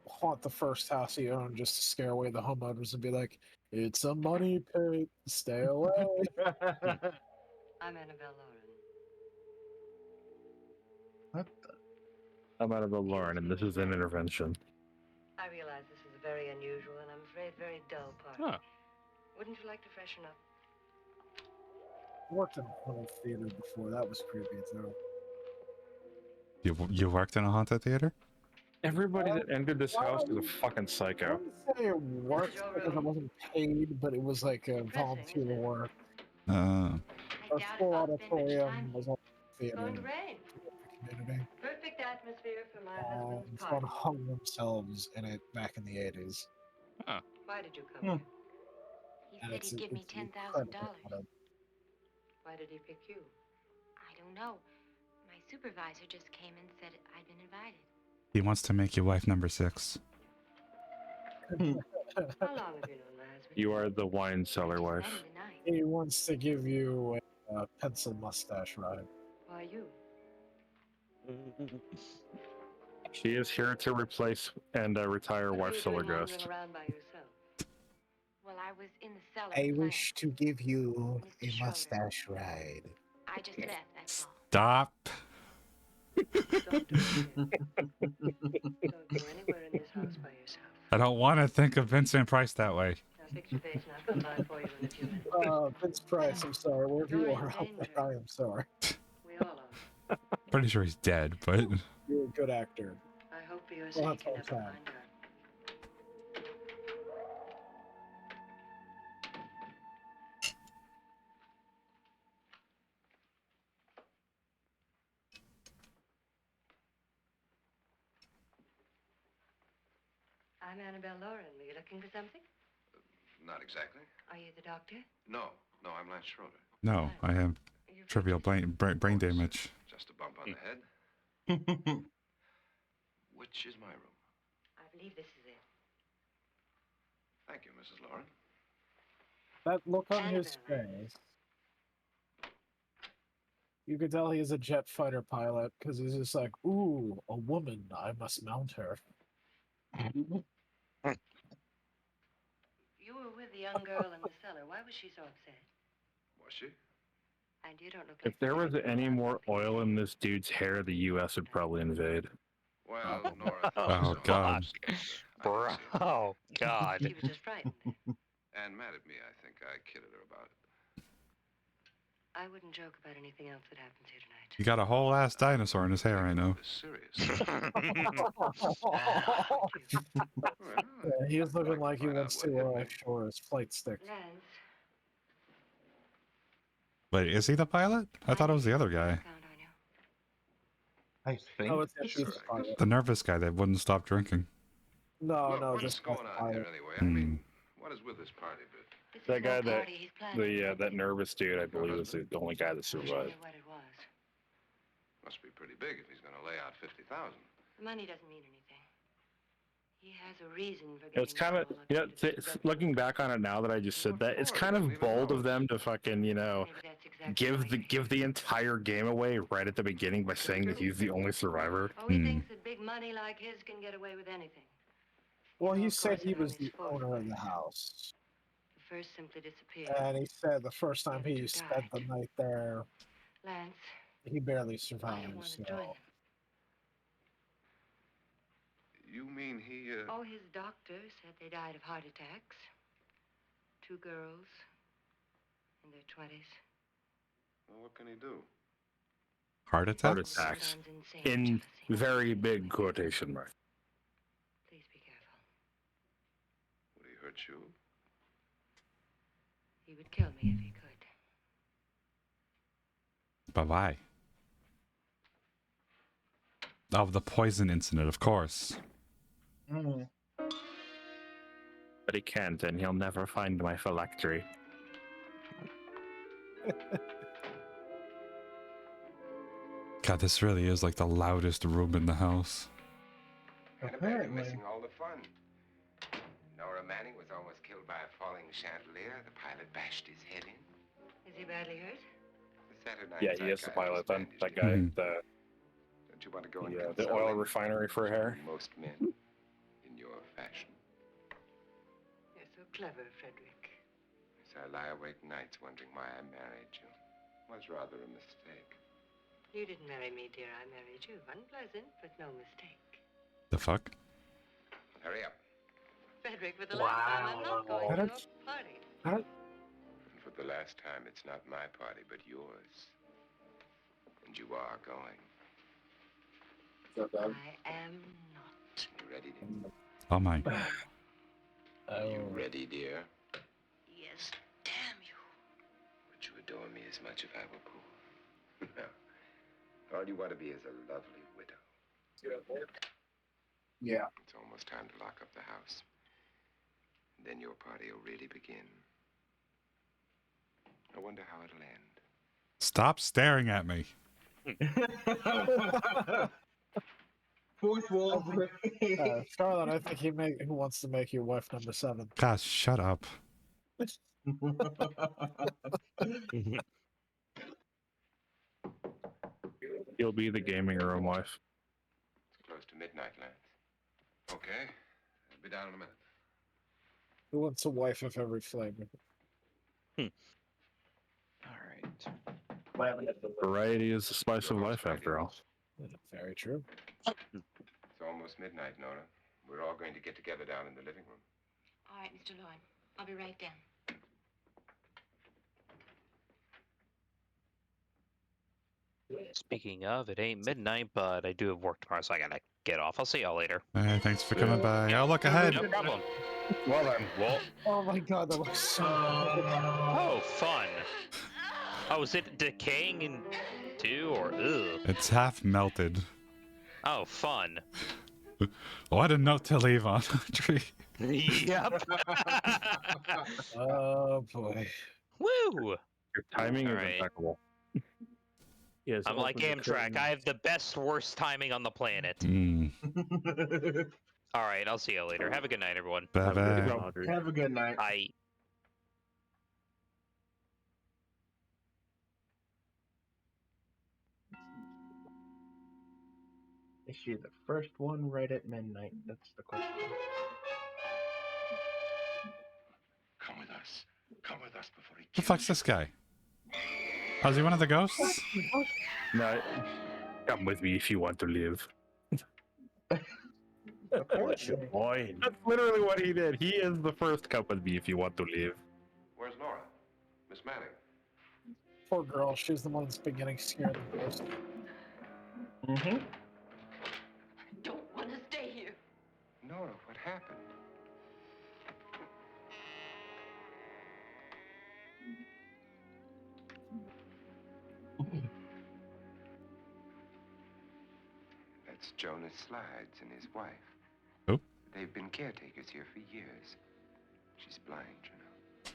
haunt the first house he owned just to scare away the homeowners and be like, "It's a money pit, stay away." I'm Annabelle Lauren. What I'm out of the Lauren, and this is an intervention. I realize this is a very unusual and I'm afraid very dull party. Huh. Wouldn't you like to freshen up? Worked in a haunted theater before. That was creepy too. You worked in a haunted theater? Everybody that entered this house is a fucking I psycho. wouldn't say it worked because I wasn't paid, but it was like a volunteer work. Uh, Our school auditorium was on theater Going to in rain. the community. Perfect atmosphere for my husband's Someone party. hung themselves in it back in the 80s. Why did you come here? He And said it's- he'd give me it's $10,000. incredibly haunted. Why did he pick you? I don't know. My supervisor just came and said I'd been invited. he wants to make you wife number 6. How long have you known my husband? You are the wine cellar wife. He wants to give you a pencil mustache ride. Why you? She is here to replace and retire What are wife you cellar doing wandering ghost. around by yourself? Well, I was in the cellar. I playing. wish to give you Mr. a Schroeder. mustache ride. I just left, that's all. Stop. Don't do anywhere in this house by yourself. I don't want to think of Vincent Price that way. Now fix your face and I'll come by for you in a few minutes. Vince Price, I'm sorry. Wherever you are out there, I am sorry. We all are. Pretty sure he's dead, but You're a good actor. I hope for your Well, sake that's you all never time. find out. I'm Annabelle Lauren. Were you looking for something? Not exactly. Are you the doctor? No, I'm Lance Schroeder. no, I have trivial brain damage. Just a bump on the head. Which is my room? I believe this is it. Thank you, Mrs. Lauren. That look on his face. You could tell he's a jet fighter pilot because he's just like, ooh, a woman. I must mount her. You were with the young girl in the cellar. Why was she so upset? Was she? And you don't look like If there was any more oil in this dude's hair, the U.S. would probably invade. Well, Nora. Oh, God. Bro, oh God. She was just frightened. And mad at me, I think. I kidded her about it. I wouldn't joke about anything else that happens here tonight. He got a whole ass dinosaur in his hair, I know. Yeah, he is looking like he wants to show his flight stick. Lance, Wait, is he the pilot? I thought it was the other guy. I think. Oh, it's he's the pilot. The nervous guy that wouldn't stop drinking. No, Look, no, what this is going guy's the on here pilot. anyway? I mean, what is with this party bit? That guy, that nervous dude, I believe, was the only guy that survived. what it was. Must be pretty big if he's going to lay out 50,000. The money doesn't mean anything. He has a reason for It's kind of, you know, looking back on it now that I just said that, it's kind of bold of them to fucking, you know, give the entire game away right at the beginning by saying that he's the only survivor. Oh, he thinks that big money like his can get away with anything. Well, he said he was the owner of the house. The first simply disappeared. And he said the first time he spent the night there, Lance, he barely I don't survived. want to So. join them. You mean he, Oh, his doctor said they died of heart attacks. 2 girls in their 20s. Well, what can he do? Heart attacks? Heart attacks. In very big quotation marks. Please be careful. Would he hurt you? He would kill me if he could. But why? Oh, the poison incident, of course. But he can't, and he'll never find my phylactery. God, this really is like the loudest room in the house. And I bet you're missing all the fun. Nora Manning was almost killed by a falling chandelier. The pilot bashed his head in. Is he badly hurt? The Saturday Night Yeah, he is the pilot then. That guy, Mhm. Don't you want to go and the console oil him? refinery for hair. Most men, in your fashion. You're so clever, Frederick. So I lie awake nights wondering why I married you. It was rather a mistake. You didn't marry me, dear. I married you. Unpleasant, but no mistake. The fuck? Hurry up. Frederick, for the last time, I'm not going to your party. And for the last time, it's not my party, but yours. And you are going. I am not. You ready, dear? Oh my. Are you ready, dear? Yes, damn you. Would you adore me as much if I were poor? No. All you want to be is a lovely widow. Yeah. It's almost time to lock up the house. And then your party will really begin. I wonder how it'll end. Stop staring at me. Fourth wall. Charlotte, I think he wants to make you wife number 7. God, shut up. He'll be the gaming room wife. It's close to midnight, Lance. Okay. I'll be down in a minute. Who wants a wife of every flavor? Variety is the spice of life, after all. Very true. It's almost midnight, Nora. We're all going to get together down in the living room. All right, Mr. Lorne. I'll be right down. Speaking of, it ain't midnight, but I do have work tomorrow, so I gotta get off. I'll see y'all later. Hey, thanks for coming by. I'll look ahead. No problem. Well then, well. Oh my god, that looks so Oh, fun. Oh, is it decaying in 2 or ugh? It's half melted. Oh, fun. What a note to leave on the tree. Yep. Oh boy. Woo! Your timing is Alright. impeccable. Yes, I'm like Amtrak. I have the best, worst timing on the planet. Mm. All right, I'll see you later. Have a good night, everyone. Bye-bye. Have a good night. Bye. Is she the first one right at midnight? That's the question. Come with us. Come with us before he The fuck's this guy? Oh, is he one of the ghosts? No, come with me if you want to live. Boy, that's literally what he did. He is the first come with me if you want to live. Where's Nora? Miss Manning? Poor girl, she's the one that's been getting scared the most. Mm-hmm. I don't want to stay here. Nora, what happened? That's Jonas Slides and his wife. Oh. They've been caretakers here for years. She's blind, you know.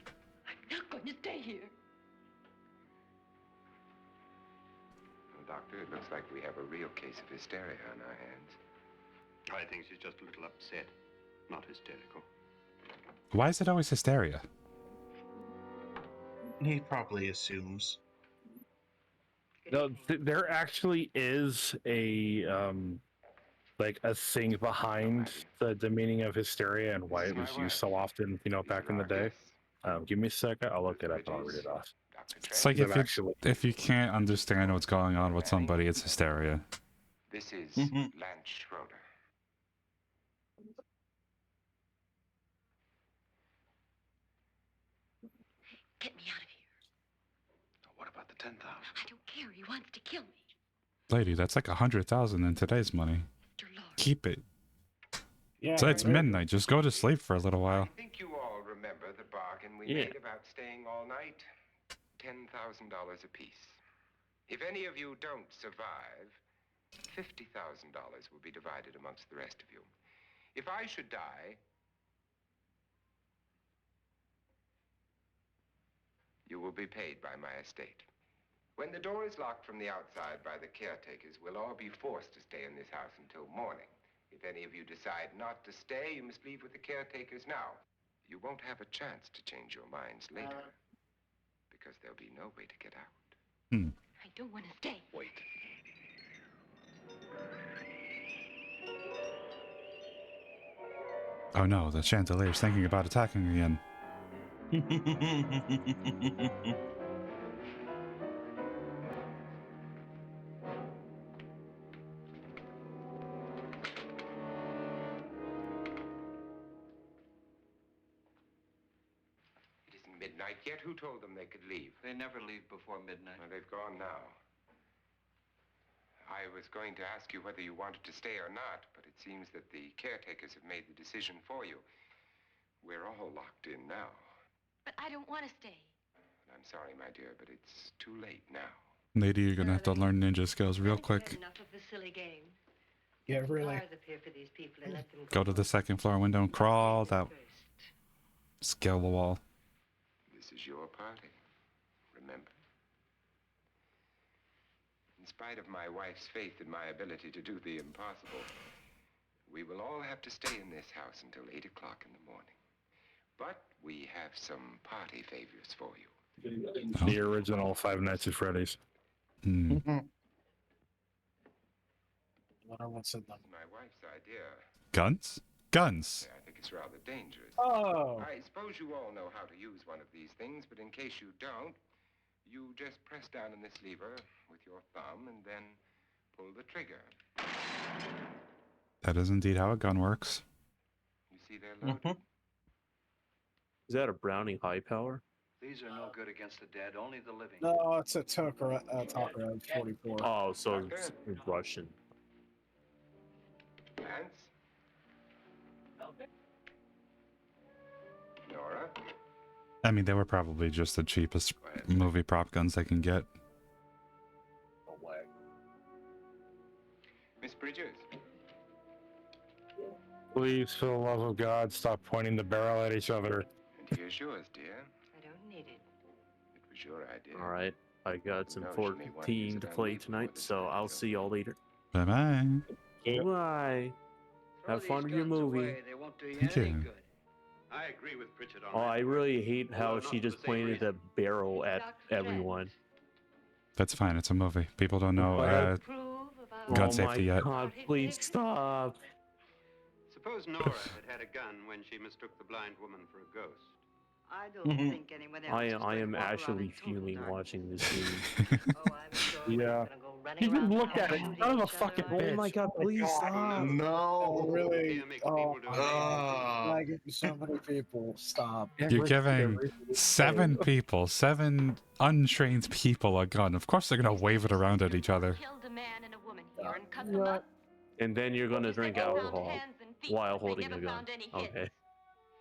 I'm not going to stay here. Well, Doctor, it looks like we have a real case of hysteria on our hands. I think she's just a little upset, not hysterical. Why is it always hysteria? He probably assumes. No, there actually is a like a thing behind the meaning of hysteria and why it was used so often, you know, back in the day. Give me a second, I'll look it up and I'll read it off. It's like if you can't understand what's going on with somebody, it's hysteria. This is Lance Schroeder. Get me out of here. What about the 10,000? I don't care. He wants to kill me. Lady, that's like 100,000 in today's money. Keep it. Yeah, So it's midnight. Just go to sleep for a little while. I think you all remember the bargain we Yeah. made about staying all night? $10,000 apiece. If any of you don't survive, $50,000 will be divided amongst the rest of you. If I should die, you will be paid by my estate. When the door is locked from the outside by the caretakers, we'll all be forced to stay in this house until morning. If any of you decide not to stay, you must leave with the caretakers now. You won't have a chance to change your minds later, because there'll be no way to get out. I don't want to stay. Wait. Oh no, the chandelier's thinking about attacking again. It isn't midnight yet. Who told them they could leave? They never leave before midnight. Well, they've gone now. I was going to ask you whether you wanted to stay or not, but it seems that the caretakers have made the decision for you. We're all locked in now. But I don't want to stay. I'm sorry, my dear, but it's too late now. Lady, you're gonna have to learn ninja skills real quick. Enough of the silly game. Yeah, really. Stars appear for these people and let them Go to the second floor window and crawl out. Scale the wall. This is your party, remember? In spite of my wife's faith in my ability to do the impossible, we will all have to stay in this house until 8 o'clock in the morning. But we have some party favors for you. The original Five Nights at Freddy's. Hmm. Wonder what's in them. My wife's idea. Guns? Guns. I think it's rather dangerous. Oh. I suppose you all know how to use one of these things, but in case you don't, you just press down on this lever with your thumb and then pull the trigger. That is indeed how a gun works. You see they're loaded. Is that a Browning high power? These are no good against the dead, only the living. No, it's a Tokarev 44. Oh, so it's Russian. Lance? Nora? I mean, they were probably just the cheapest movie prop guns they can get. Miss Bridges? Please, for the love of God, stop pointing the barrel at each other. And here's yours, dear. I don't need it. It was your idea. All right, I got some No, she may want to use 14 it to on play me before tonight, the so time I'll goes. see y'all later. Bye bye. Bye. Throw Have these fun with your guns movie. away, they won't do you Thank any you. good. I agree with Pritchett on Oh, that. I really hate how Although not she for just the same pointed the barrel at everyone. That's fine. It's a movie. People don't know Approve of gun our safety my yet. God, please stop. Suppose Nora had had a gun when she mistook the blind woman for a ghost. I don't think anyone else I is am going to walk around actually in total fuming darkness. watching this scene. Oh, I'm sure we're Yeah. gonna go running Even around the look at house it. shooting Son of a each other. fucking Oh bitch. my God, please stop. No. Really? Fear makes Oh, people do amazing things. lagging so many people. Stop. You're giving 7 people, 7 untrained people a gun, of course they're gonna wave it around at each other. Killed a man and a woman here and cut them up. And then you're gonna drink They found alcohol hands and feet, while but they holding never a gun. found any hits. Okay.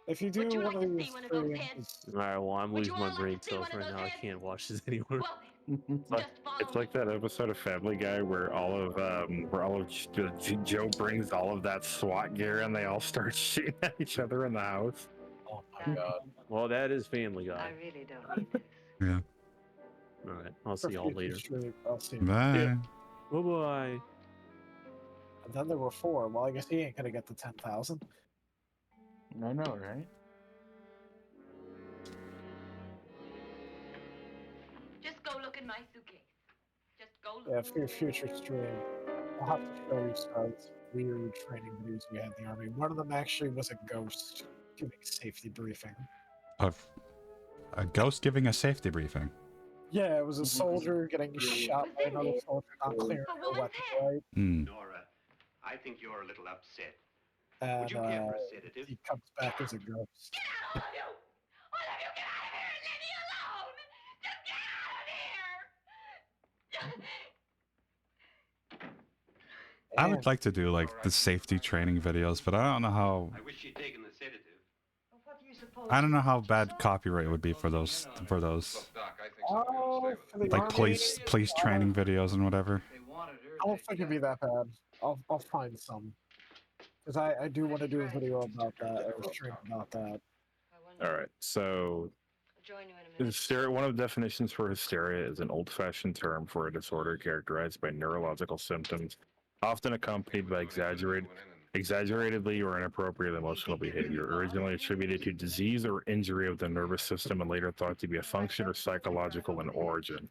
If you do Would you one like of to these see one of those streams, heads? Alright, well, I'm Would you losing my all like brain to see cells one of right those now. I heads? can't watch this anymore. Well, It's like that episode of Family Guy where Joe brings all of that SWAT gear and they all start shooting at each other in the house. oh my god. Well, that is Family Guy. I really don't need this. Yeah. Alright, I'll see y'all later. I'll see you. Bye. Bye bye. And then there were 4. Well, I guess he ain't gonna get the 10,000. I know, right? Just go look in my suitcase. Just go look. Yeah, for your future stream, I'll have to show you some weird training videos we had in the army. One of them actually was a ghost giving a safety briefing. Of a ghost giving a safety briefing. Yeah, it was a soldier getting shot by another soldier, not clearing their weapon right. Hmm. Nora, I think you're a little upset. And Would you give her a sedative? he comes back as a ghost. All of you! All of you, get out of here and leave me alone! Just get out of here! I would like to do like the safety training videos, but I don't know how. I wish she'd taken the sedative. What do you suppose? I don't know how bad copyright would be for those. Oh, for the Like army? police training videos and whatever. I don't think it'd be that bad. I'll find some. Because I do want to do a video about that, or a stream about that. All right, so Join you in a minute. hysteria. One of the definitions for hysteria is an old-fashioned term for a disorder characterized by neurological symptoms, often accompanied by exaggeratedly or inappropriate emotional behavior, originally attributed to disease or injury of the nervous system and later thought to be a function or psychological in origin.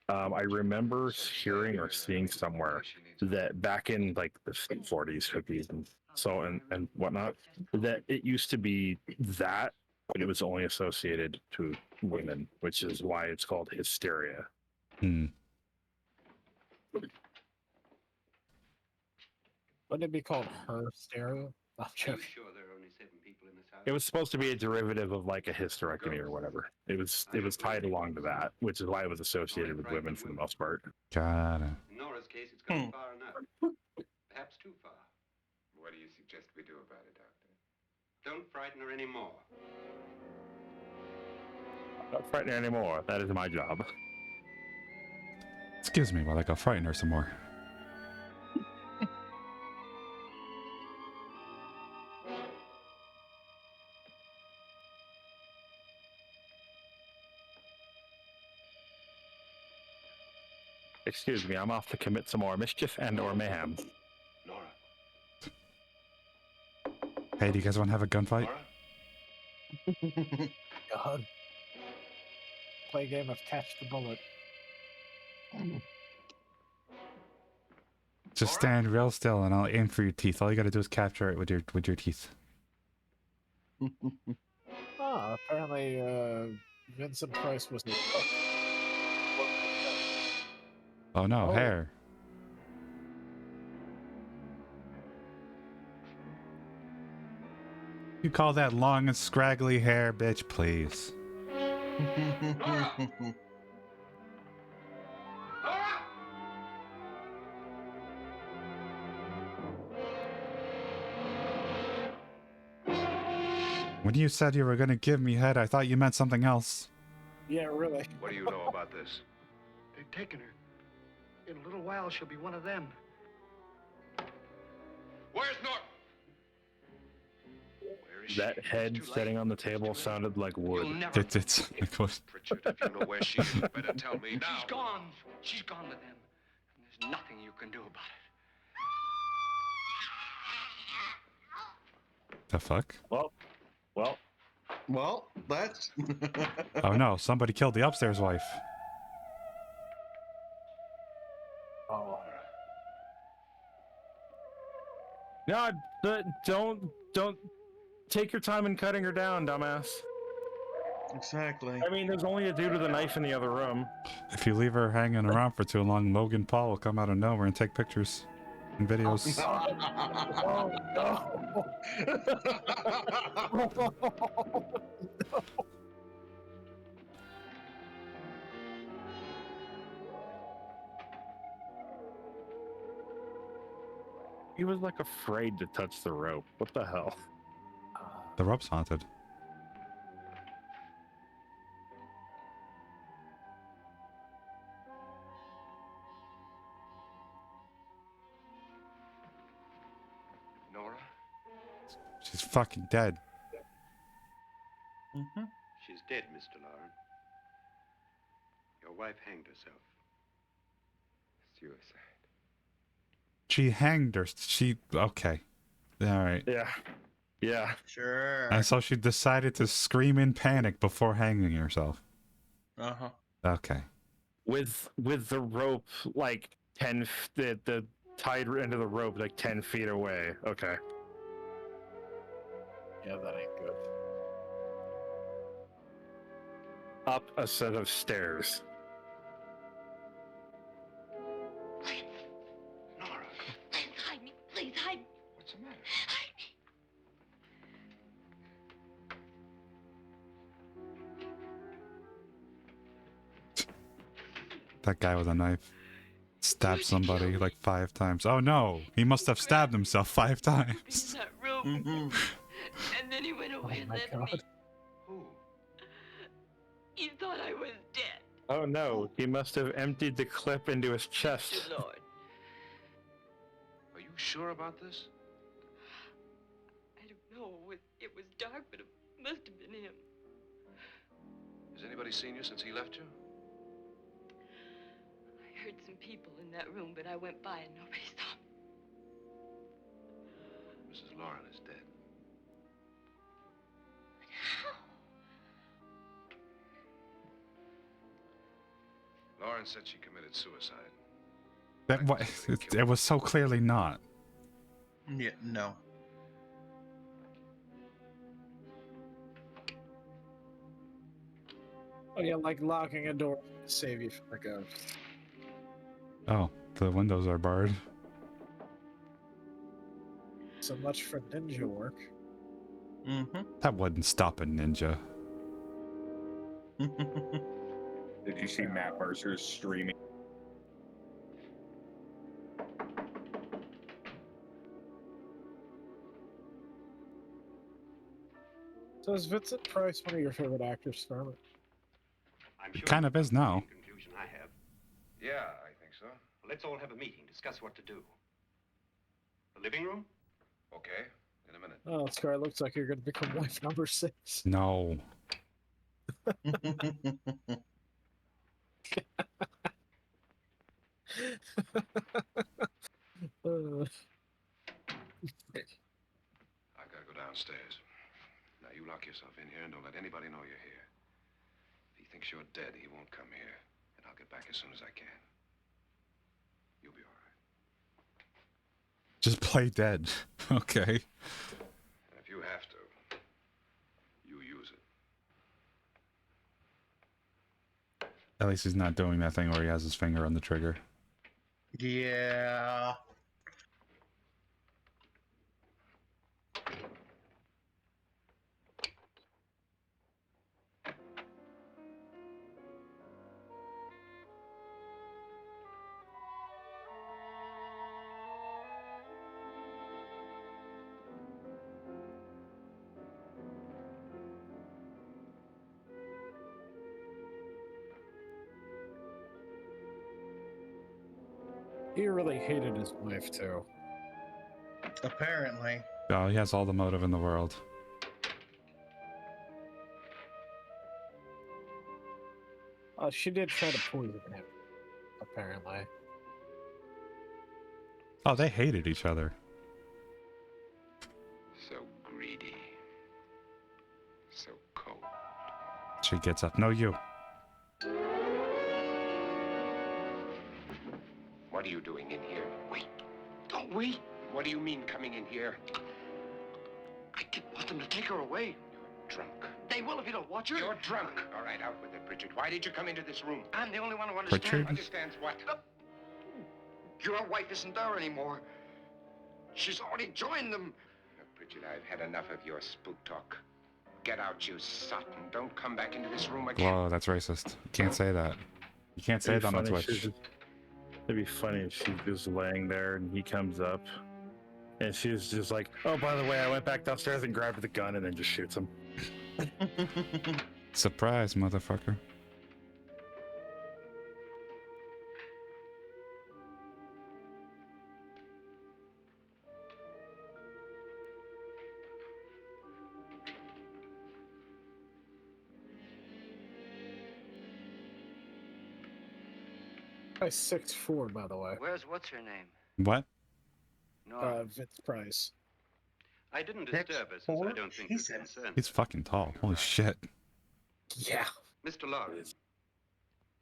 I remember hearing or seeing somewhere that back in like the 40s, 50s, and so and whatnot, that it used to be that, but it was only associated to women, which is why it's called hysteria. Hmm. Wouldn't it be called her stereo? I'm Are you joking. sure there are only 7 people in this house? It was supposed to be a derivative of like a hysterectomy or whatever. It was tied along to that, which is why it was associated with women for the most part. Got it. In Nora's case, it's gone far enough. Perhaps too far. What do you suggest we do about it, Doctor? Don't frighten her anymore. Not frightened anymore. That is my job. Excuse me while I go frighten her some more. Excuse me, I'm off to commit some more mischief and or mayhem. Nora. Hey, do you guys want to have a gunfight? God. Play a game of catch the bullet. Just stand real still and I'll aim for your teeth. All you gotta do is capture it with your teeth. Apparently, Vincent Price was the cook. Oh no, Oh. hair. You call that long and scraggly hair, bitch, please. When you said you were gonna give me head, I thought you meant something else. Yeah, really. What do you know about this? They've taken her. In a little while, she'll be one of them. Where's Norton? That head sitting on the table sounded like wood. It's it was. Pritchard, if you know where she is, you better tell me now. She's gone. She's gone with them. And there's nothing you can do about it. The fuck? Well, that's. Oh no, somebody killed the upstairs wife. Oh. No, don't take your time in cutting her down, dumbass. Exactly. I mean, there's only a dude with a knife in the other room. If you leave her hanging around for too long, Logan Paul will come out of nowhere and take pictures and videos. Oh, no. He was like afraid to touch the rope. What the hell? The rope's haunted. Nora? She's fucking dead. She's dead, Mr. Lauren. Your wife hanged herself. Suicide. She hanged her. She okay. All right. Yeah. Yeah. Sure. And so she decided to scream in panic before hanging herself. Uh-huh. Okay. With the rope like 10 the tied end of the rope like 10 feet away. Okay. Yeah, that ain't good. Up a set of stairs. Nora. Please hide me. Please hide me. What's the matter? Hide me. That guy with a knife stabbed somebody like 5 times. Oh no, he must have stabbed himself 5 times. In that room. And then he went away and left me. Who? He thought I was dead. Oh no, he must have emptied the clip into his chest. Good Lord. Are you sure about this? I don't know. It was dark, but it must have been him. Has anybody seen you since he left you? I heard some people in that room, but I went by and nobody saw me. Mrs. Lauren is dead. Lauren said she committed suicide. That it was so clearly not. Yeah, no. Oh yeah, like locking a door to save you from a ghost. Oh, the windows are barred. So much for ninja work. That wouldn't stop a ninja. Did you see Matt Mercer streaming? So is Vincent Price one of your favorite actors, Scarlet? I'm sure Kind of is now. conclusion I have. Yeah, I think so. Let's all have a meeting, discuss what to do. The living room? Okay, in a minute. Oh, Scar, looks like you're going to become wife number 6. No. I've got to go downstairs. Now you lock yourself in here and don't let anybody know you're here. If he thinks you're dead, he won't come here. And I'll get back as soon as I can. You'll be all right. Just play dead. Okay. And if you have to, you use it. At least he's not doing that thing where he has his finger on the trigger. Yeah. He really hated his wife, too. Apparently. Oh, he has all the motive in the world. She did try to poison him, apparently. Oh, they hated each other. So greedy. So cold. She gets up. No, you. What are you doing in here? Wait, don't we? What do you mean coming in here? I didn't want them to take her away. Drunk. They will if you don't watch her. You're drunk. All right, out with it, Bridget. Why did you come into this room? I'm the only one who understands. Richard? Understands what? Your wife isn't there anymore. She's already joined them. Bridget, I've had enough of your spook talk. Get out, you sot, and don't come back into this room again. Whoa, that's racist. You can't say that. You can't say It'd that be on funny Twitch. It'd be funny if she's just laying there and he comes up And she's just like, "Oh, by the way, I went back downstairs and grabbed the gun," and then just shoots him. Surprise, motherfucker. Guy's 6'4", by the way. Where's what's her name? What? No, Vince Price. I didn't disturb her since I don't think you're concerned. He's fucking tall. Holy shit. Yeah. Mr. Lawrence,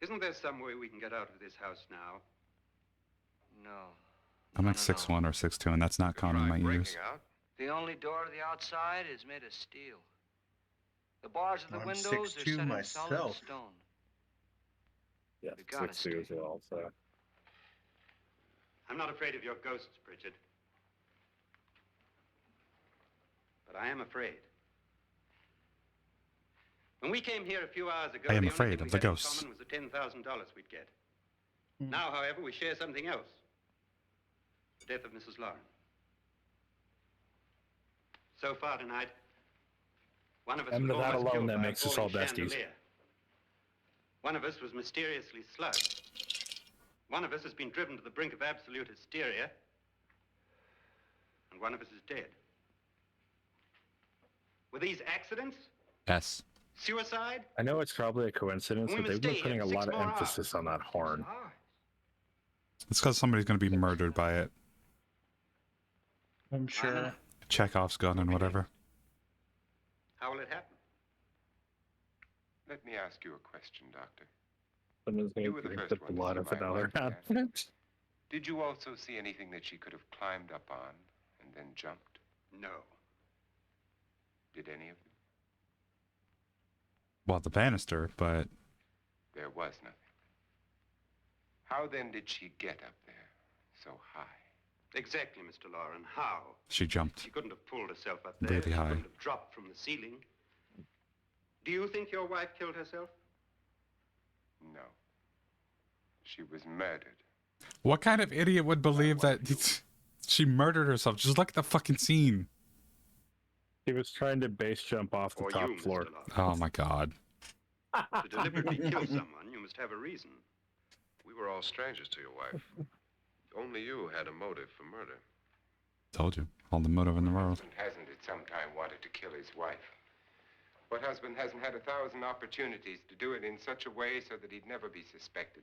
isn't there some way we can get out of this house now? No. I'm like 6'1" or 6'2", and that's not counting my ears. The only door to the outside is made of steel. The bars of the I'm windows are 6'2" set in solid myself. stone. Yeah, We gotta 6'2" as well. So I'm not afraid of your ghosts, Bridget. But I am afraid. When we came here a few hours ago, I am the only afraid thing of we the had in ghosts. common was the $10,000 we'd get. Now, however, we share something else. The death of Mrs. Lauren. So far tonight, one of us And was that almost alone, killed that by a makes us falling all besties. chandelier. One of us was mysteriously slugged. One of us has been driven to the brink of absolute hysteria. And one of us is dead. Were these accidents? Yes. Suicide? I know it's probably a coincidence, We but must they've been stay putting here a 6 lot of more emphasis on that horn. It's because somebody's going to be murdered by it. I'm sure. Chekhov's gun and whatever. How will it happen? Let me ask you a question, Doctor. Someone's You going were to the drink first the one to blood see of my another wife, happened. Did you also see anything that she could have climbed up on and then jumped? No. Did any of them? Well, the banister, but There was nothing. How then did she get up there so high? Exactly, Mr. Lauren. How? she jumped She couldn't have pulled herself up there. really She high. couldn't have dropped from the ceiling. Do you think your wife killed herself? No. She was murdered. What kind of idiot would believe that she murdered herself? Just look at the fucking scene. He was trying to base jump off the top floor. Oh my god. To deliberately kill someone, you must have a reason. We were all strangers to your wife. Only you had a motive for murder. Told you. All the motive in the world. Husband hasn't at some time wanted to kill his wife. What husband hasn't had 1,000 opportunities to do it in such a way so that he'd never be suspected?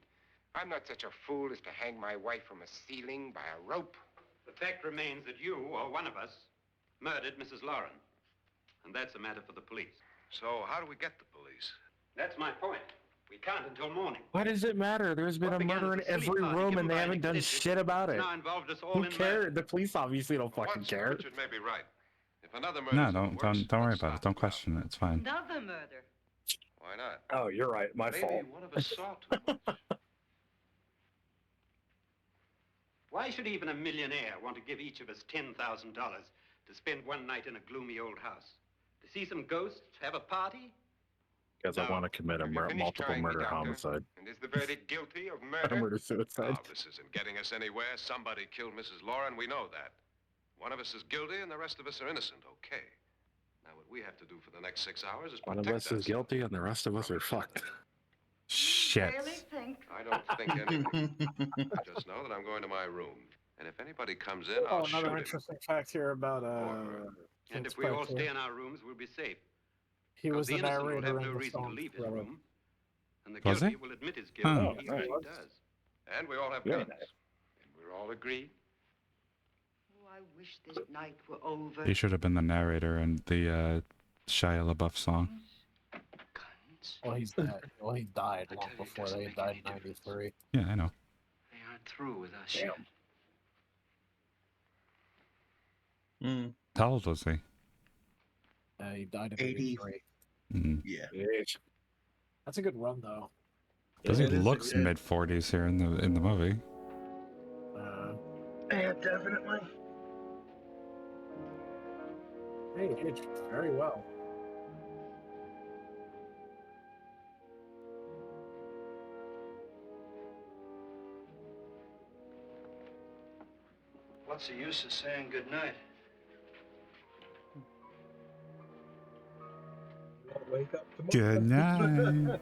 I'm not such a fool as to hang my wife from a ceiling by a rope. The fact remains that you, or one of us, murdered Mrs. Lauren. And that's a matter for the police. So how do we get the police? That's my point. We can't until morning. Why does it matter? There's been a murder in every room and they haven't done shit about it. Now involved us all Who in cares? The police obviously don't fucking care. Richard may be right. If another murder. No, don't worry about it. Don't question it. It's fine. Another murder. Why not? Oh, you're right. My Maybe fault. one of us saw too much. Why should even a millionaire want to give each of us $10,000 to spend one night in a gloomy old house? To see some ghosts, have a party? Because I want to commit a multiple murder homicide. And is the verdict guilty of murder? Murder-suicide. Oh, this isn't getting us anywhere. Somebody killed Mrs. Lauren. We know that. One of us is guilty and the rest of us are innocent. Okay. Now what we have to do for the next 6 hours is One of protect us is guilty and the rest of us are fucked. Shit. I don't think anything. I just know that I'm going to my room. And if anybody comes in, Oh, I'll shoot another him. interesting fact here about And Vince if we all Price here. stay in our rooms, we'll be safe. He was the the innocent will narrator have in no the reason to song. leave his Thriller. room. And the Was guilty he? will admit his guilt Oh, when he really nice. does. And we all have Very guns. nice. And we're all agreed. Oh, I wish this night were over. He should have been the narrator in the Shia LaBeouf song. Well, he's dead. Well, he died long before they died in '93. Yeah, I know. They aren't through with us yet. How old was he? He died in 80. '83. Mm. Yeah. That's a good run, though. Does Yeah, he it is looks a good- mid-40s here in the movie? Yeah, definitely. Hey, he aged very well. What's the use of saying goodnight? Wake up tomorrow. Good night.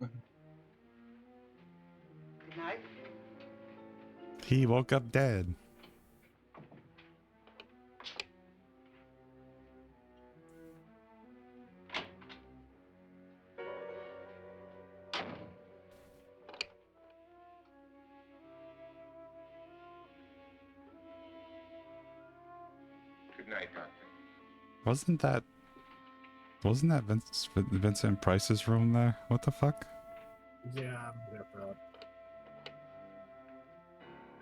Good night. He woke up dead. Good night, Doctor. Wasn't that Vincent Price's room there? What the fuck? Yeah, I'm there, bro.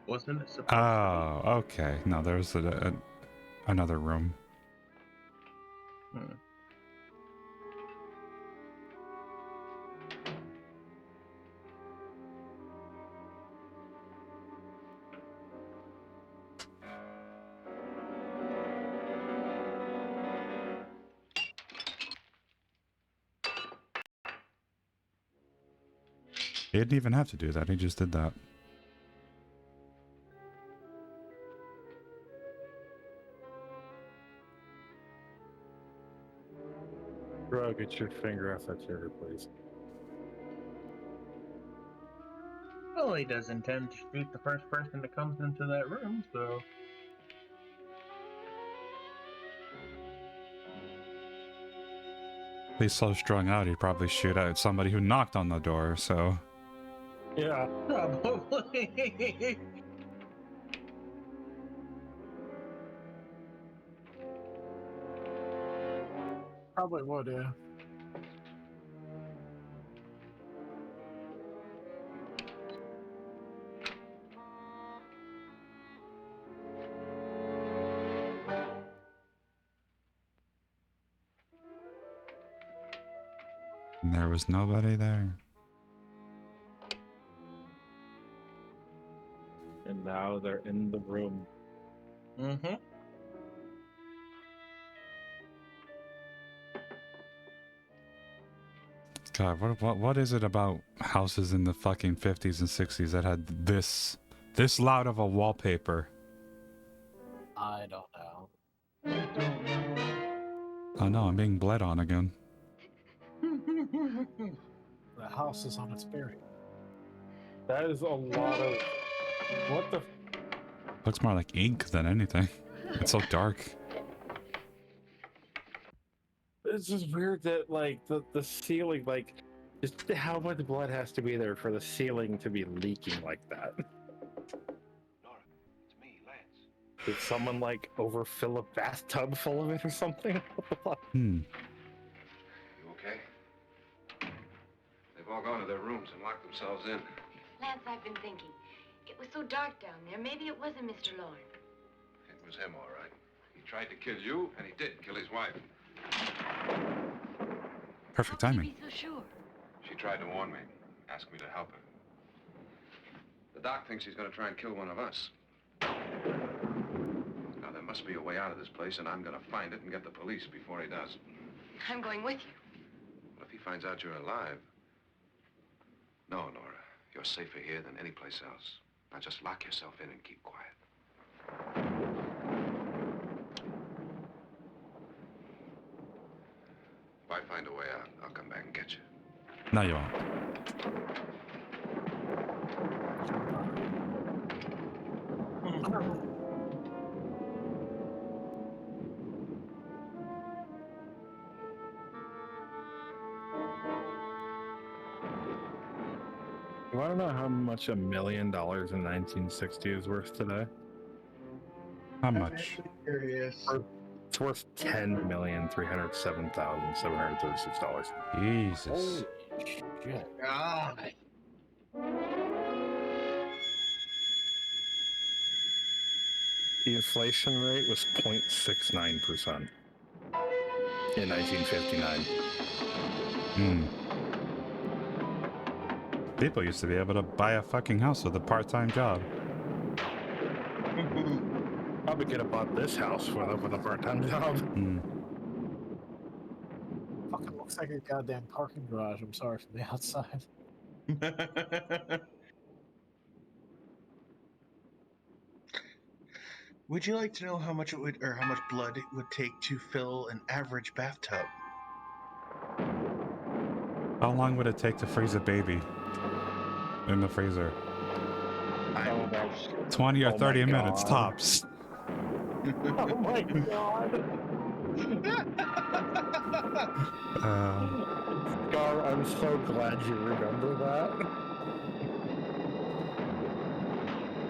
Wasn't it supposed Oh, okay. No, there was another room. He didn't even have to do that. He just did that. Bro, get your finger off that trigger, please. Well, he does intend to shoot the first person that comes into that room, so. He's so strung out, he'd probably shoot at somebody who knocked on the door, so. Yeah. Probably. Probably would, yeah. And there was nobody there. And now they're in the room. Mm-hmm. God, what is it about houses in the fucking 50s and 60s that had this loud of a wallpaper? I don't know. Oh no, I'm being bled on again. The house is on its bearing. That is a lot of... What the... Looks more like ink than anything. It's so dark. It's just weird that, like, the ceiling, like, just how much blood has to be there for the ceiling to be leaking like that? Nora, it's me, Lance. Did someone, like, overfill a bathtub full of it or something? What the fuck? You okay? They've all gone to their rooms and locked themselves in. Lance, I've been thinking. It was so dark down there. Maybe it wasn't Mr. Lorne. It was him, all right. He tried to kill you, and he did kill his wife. Perfect How could timing. you be so sure? She tried to warn me, asked me to help her. The doc thinks he's going to try and kill one of us. Now, there must be a way out of this place, and I'm going to find it and get the police before he does. I'm going with you. What if he finds out you're alive? No, Nora. You're safer here than any place else. Now just lock yourself in and keep quiet. If I find a way out, I'll come back and get you. No, you won't. You want to know how much $1 million in 1960 is worth today? How much? Curious. It's worth $10,307,736. Jesus. Shit. God. The inflation rate was 0.69% in 1959. People used to be able to buy a fucking house with a part-time job. Probably could have bought this house with a part-time job. Fucking looks like a goddamn parking garage. I'm sorry, from the outside. Would you like to know how much it would, or how much blood it would take to fill an average bathtub? How long would it take to freeze a baby in the freezer? 20 or 30 minutes tops. Oh my god. Scar, I'm so glad you remember that.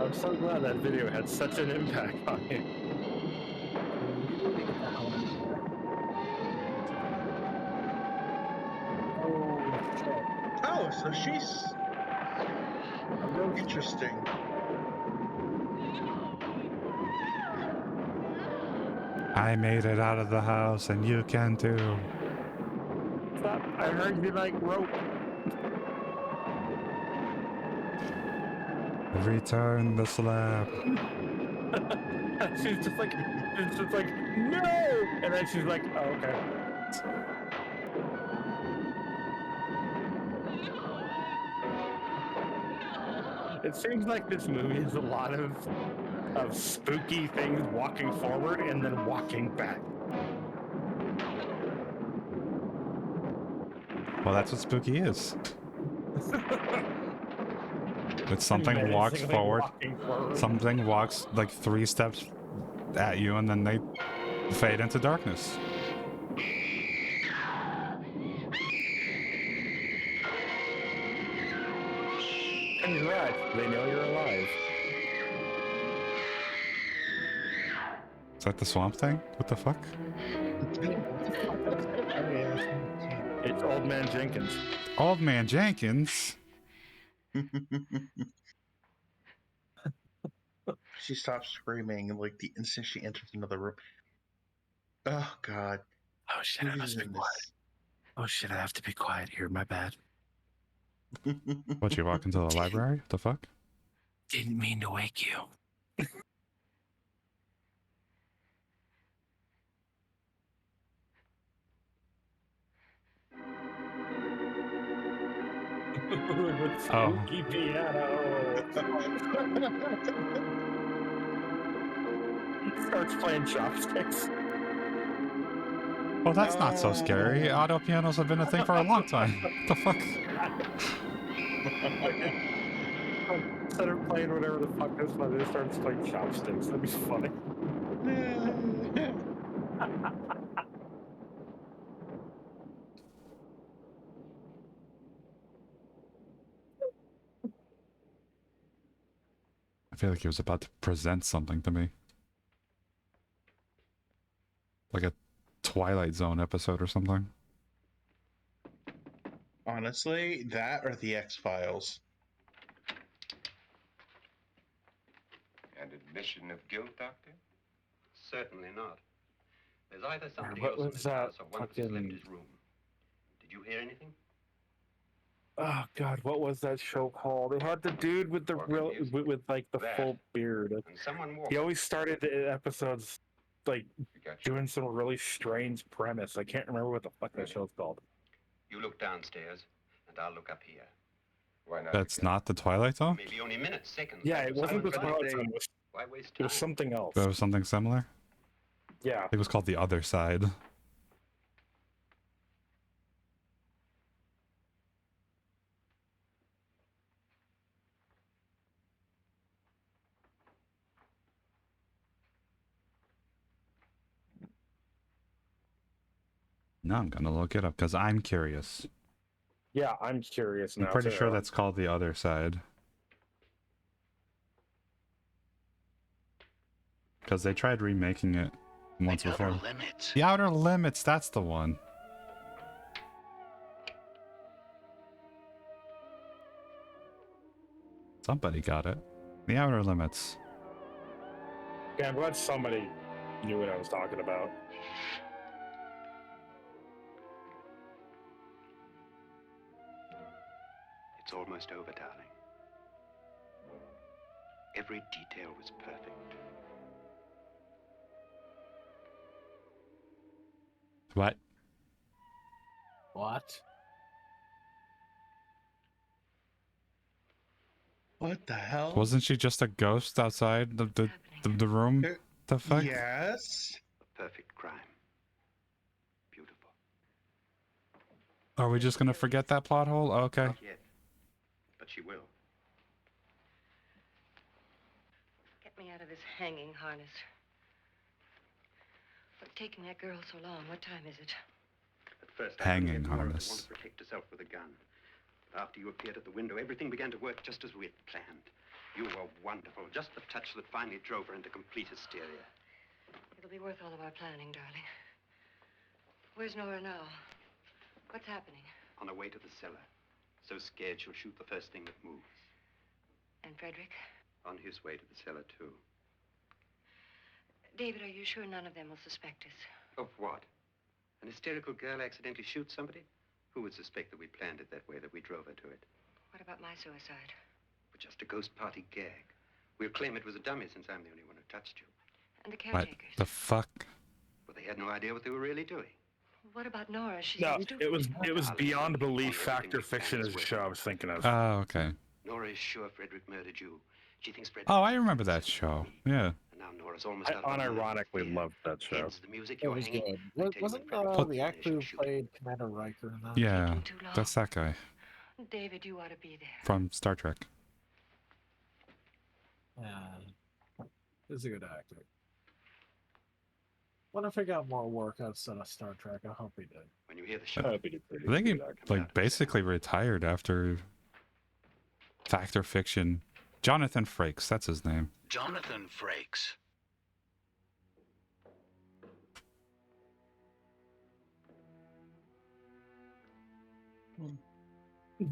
I'm so glad that video had such an impact on you. Oh, so she's interesting. I made it out of the house, and you can too. Stop. I heard you like rope. Return the slab. she's just like, no! And then she's like, oh, okay. It seems like this movie is a lot of spooky things walking forward and then walking back. Well, that's what spooky is. It's something walks Menacingly forward, walking forward. something walks like 3 steps at you, and then they fade into darkness. Congrats, they know you're alive. Is that the swamp thing? What the fuck? It's Old Man Jenkins. Old Man Jenkins? She stops screaming like the instant she enters another room. Oh god. Oh shit, I must be quiet. Oh shit, I have to be quiet here, my bad. What, you walk into the library? What the fuck? Didn't mean to wake you. With spooky piano. Starts playing chopsticks. Well, that's not so scary. Auto pianos have been a thing for a long time. What the fuck? Instead of playing whatever the fuck this one is, starts playing chopsticks. That'd be funny. I feel like he was about to present something to me. Like a Twilight Zone episode or something. Honestly, that or the X-Files. An admission of guilt, Doctor? Certainly not. There's either somebody What else in was this that house or one that's left fucking- his room. Did you hear anything? Oh god, what was that show called? It had the dude with the real, with like the full beard. And someone walked. He always started the episodes like doing some really strange premise. I can't remember what the fuck that show's called. You look downstairs, and I'll look up here. Why not? That's not the Twilight Zone? Maybe only minutes, seconds. Yeah, like it wasn't the someone Twilight could- Zone. Why waste It was something else. That was something similar? Yeah. It was called The Other Side. Now I'm gonna look it up because I'm curious. Yeah, I'm curious now. I'm pretty too. sure that's called The Other Side. Because they tried remaking it once before. Outer Limits. The Outer Limits, that's the one. Somebody got it. The Outer Limits. Yeah, I'm glad somebody knew what I was talking about. It's almost over, darling. Every detail was perfect. What? What? What the hell? Wasn't she just a ghost outside the room? The fuck? Yes. A perfect crime. Beautiful. Are we just gonna forget that plot hole? Okay. Not yet. But she will. Get me out of this hanging harness. What's taking that girl so long? What time is it? At first, Hanging I couldn't get Nora to harness. want to protect herself with a gun. But after you appeared at the window, everything began to work just as we had planned. You were wonderful. Just the touch that finally drove her into complete hysteria. It'll be worth all of our planning, darling. Where's Nora now? What's happening? On her way to the cellar. So scared she'll shoot the first thing that moves. And Frederick? On his way to the cellar, too. David, are you sure none of them will suspect us? Of what? An hysterical girl accidentally shoots somebody? Who would suspect that we planned it that way, that we drove her to it? What about my suicide? But just a ghost party gag. We'll claim it was a dummy since I'm the only one who touched you. And the What caretakers? the fuck? Well, they had no idea what they were really doing. What about Nora? She's No, it was beyond belief. Factor fiction is the show I was thinking of. Oh, okay. Nora is sure Frederick murdered you. She thinks Frederick... Oh, I remember that show. Yeah. And now Nora's almost I out of her mind. unironically loved that show. Hence the music It you're was hanging. good. Wasn't the actor who played Commander Riker in that? Yeah, that's that guy David, you ought to be there. from Star Trek. Yeah. He's a good actor. When if he got more work outside of Star Trek, I hope he did. When you hear the I show, think he like basically retired after Factor Fiction. Jonathan Frakes, that's his name. Jonathan Frakes.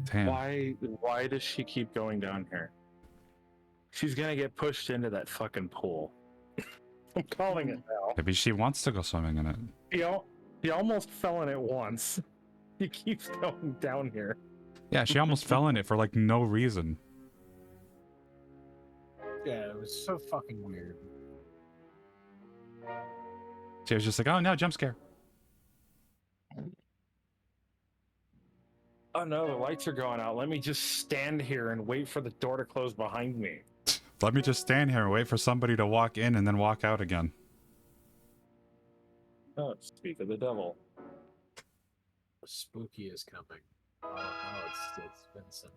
Damn. Why does she keep going down here? She's gonna get pushed into that fucking pool. I'm calling it now. Maybe she wants to go swimming in it. He almost fell in it once. He keeps going down here. Yeah, she almost fell in it for like no reason. Yeah, it was so fucking weird. She was just like, oh no, jump scare. Oh no, the lights are going out. Let me just stand here and wait for the door to close behind me. Let me just stand here and wait for somebody to walk in and then walk out again. Oh, speak of the devil. Spooky is coming. Oh no, it's Vincent.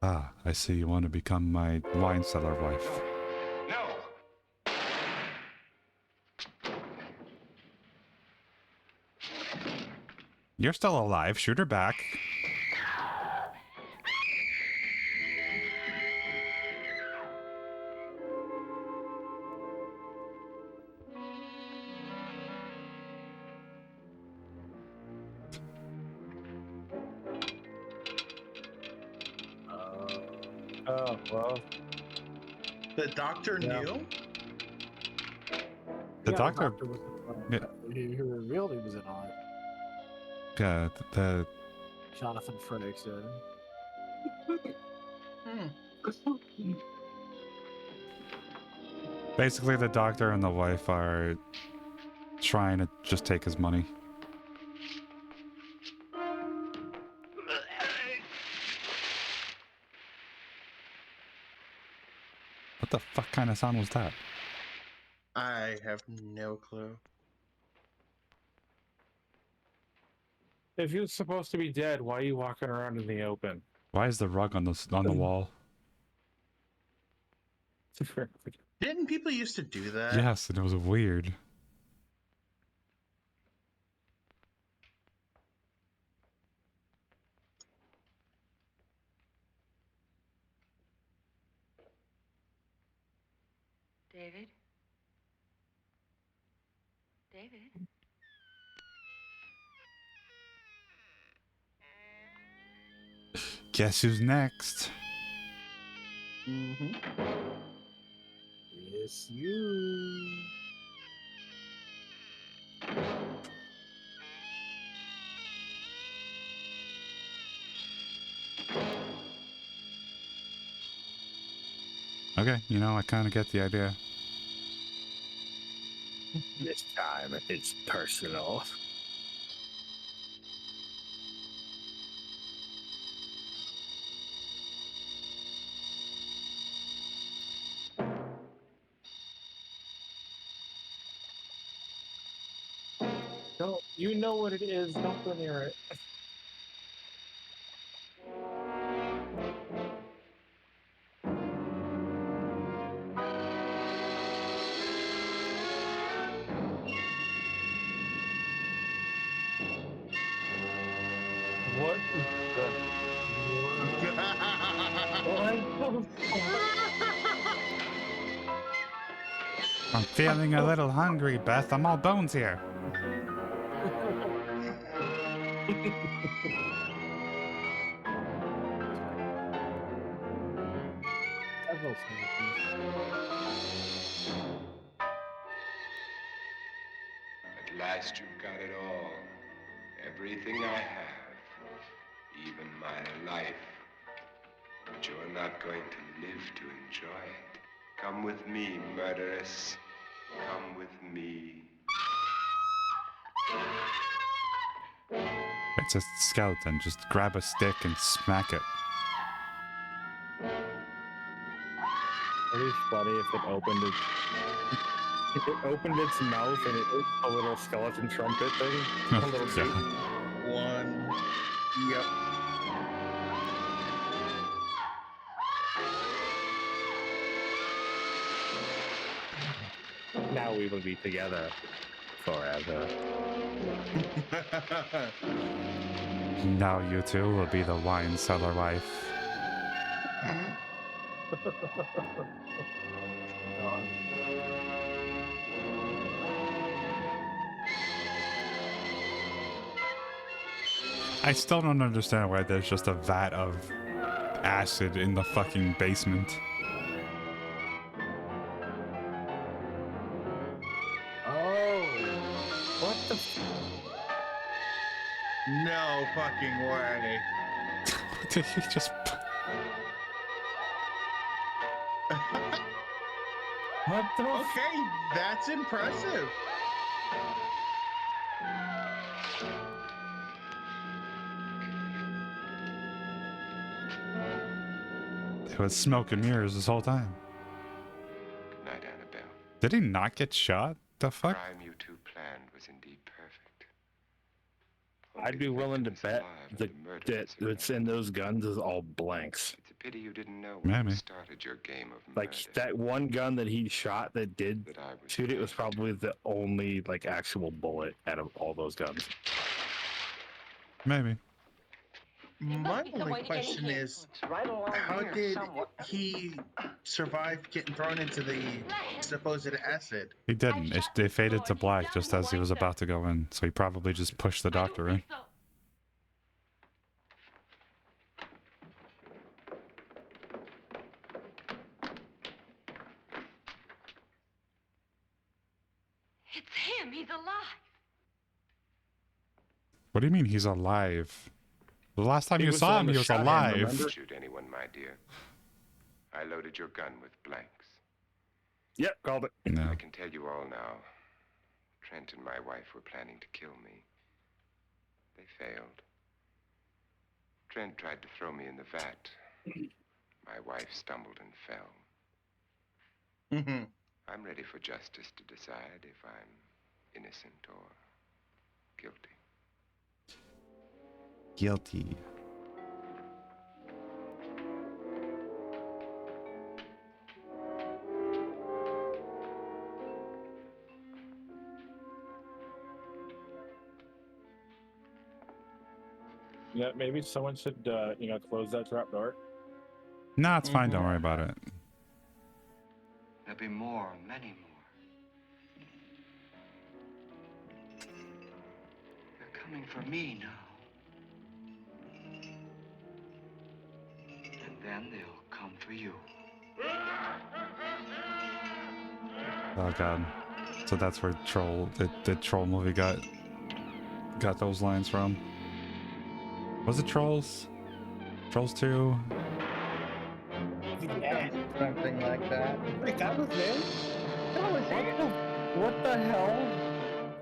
Ah, I see you want to become my wine cellar wife. No! You're still alive. Shoot her back. Oh, well. The doctor knew? The doctor. was Yeah. he revealed he was in on it. Yeah, the Jonathan Frakes did. basically the doctor and the wife are trying to just take his money. What the fuck kind of sound was that? I have no clue. If you're supposed to be dead, why are you walking around in the open? Why is the rug on the wall? Didn't people used to do that? Yes, and it was weird. David? David? Guess who's next? Mm-hmm. Yes, you. Okay, you know, I kind of get the idea. This time it's personal. Don't you know what it is? Don't go near it. What is I'm feeling a little hungry, Beth. I'm all bones here. At last you've got it all. Everything I have. Even my life. But you're not going to live to enjoy it. Come with me, murderess. Come with me. It's a skeleton. Just grab a stick and smack it. It'd be funny if it opened its if it opened its mouth and it was a little skeleton trumpet thing. A little Yeah. dude. One. Yep. Now we will be together forever. Now you two will be the wine cellar wife. I still don't understand why there's just a vat of acid in the fucking basement. Oh, what the? No fucking way. Did he just? What the? Okay, that's impressive. It was smoke and mirrors this whole time. Good night, Annabelle. Did he not get shot? The fuck? The crime you two planned was indeed perfect. I'd be willing to bet that what's in those guns is all blanks. It's a pity you didn't know when Maybe. you started your game of Like murder. that one gun that he shot that did That I was shoot it was probably the only like actual bullet out of all those guns. Maybe. My only question is, how did he survive getting thrown into the supposed acid? He didn't. It faded to black just as he was about to go in, so he probably just pushed the doctor in. It's him. He's alive. What do you mean he's alive? The last time He you was the saw one him, that he was shot him, alive. Don't remember? shoot anyone, my dear. I loaded your gun with blanks. Yep, called it. No. I can tell you all now. Trent and my wife were planning to kill me. They failed. Trent tried to throw me in the vat. My wife stumbled and fell. Mm-hmm. I'm ready for justice to decide if I'm innocent or guilty. Guilty. Yeah, maybe someone should close that trap door. Nah, it's fine. Don't worry about it. There'll be more, many more. They're coming for me now. And then they'll come for you. Oh god. So that's where the Troll movie got those lines from. Was it Trolls? Trolls 2? Yeah, Something like that. wait, that was it. That was it. What the hell?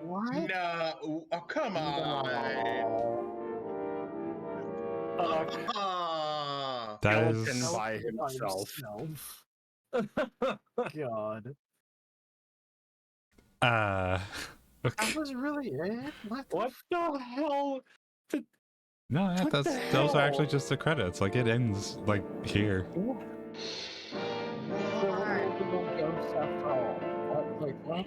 What? No, oh come on. Ah. That Skeleton is by himself. God. That was really it? What the hell? No, yeah, What that's the those are actually hell? just the credits. Like it ends like here. Like what?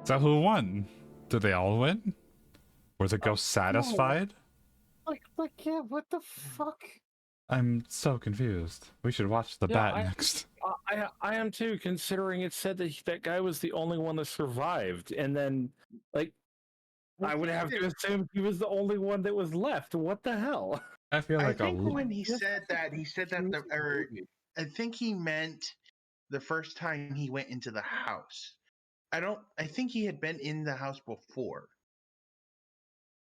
So who won? Did they all win? Were the ghosts No. satisfied? Like yeah, what the fuck? I'm so confused. We should watch the bat next. I am too, considering it said that that guy was the only one that survived, and then like I would have to assume he was the only one that was left. What the hell? I feel I like think when he said that I think he meant the first time he went into the house. I think he had been in the house before.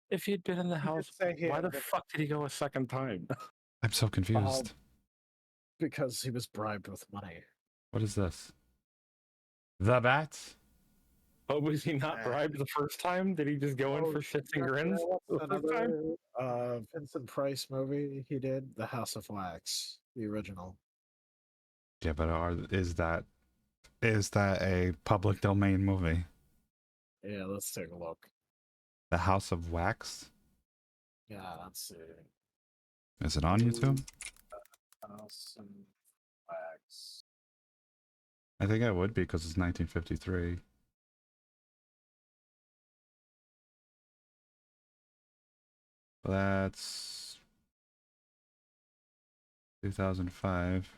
If he'd been in the house, why the fuck did he go a second time? I'm so confused. Because he was bribed with money. What is this? The bat? Oh, was he not bribed the first time? Did he just go in for shits and grins? the first time? Another Vincent Price movie he did, The House of Wax, the original. Yeah, but is that a public domain movie? Yeah, let's take a look. The House of Wax? Yeah, let's see. Is it on YouTube? House of Wax. I think it would be because it's 1953. That's 2005.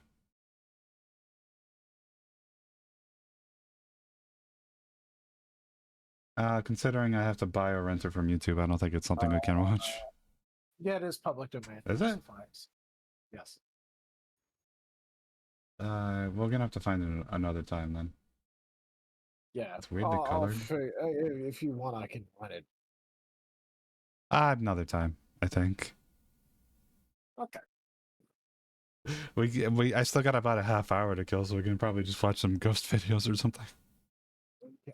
Considering I have to buy or rent it from YouTube, I don't think it's something we can watch. Yeah, it is public domain. Is House it? of Wax. Yes. We're gonna have to find it another time then. Yeah. It's weirdly colored. If you want, I can rent it. Another time, I think. Okay. I still got about a half hour to kill, so we can probably just watch some ghost videos or something.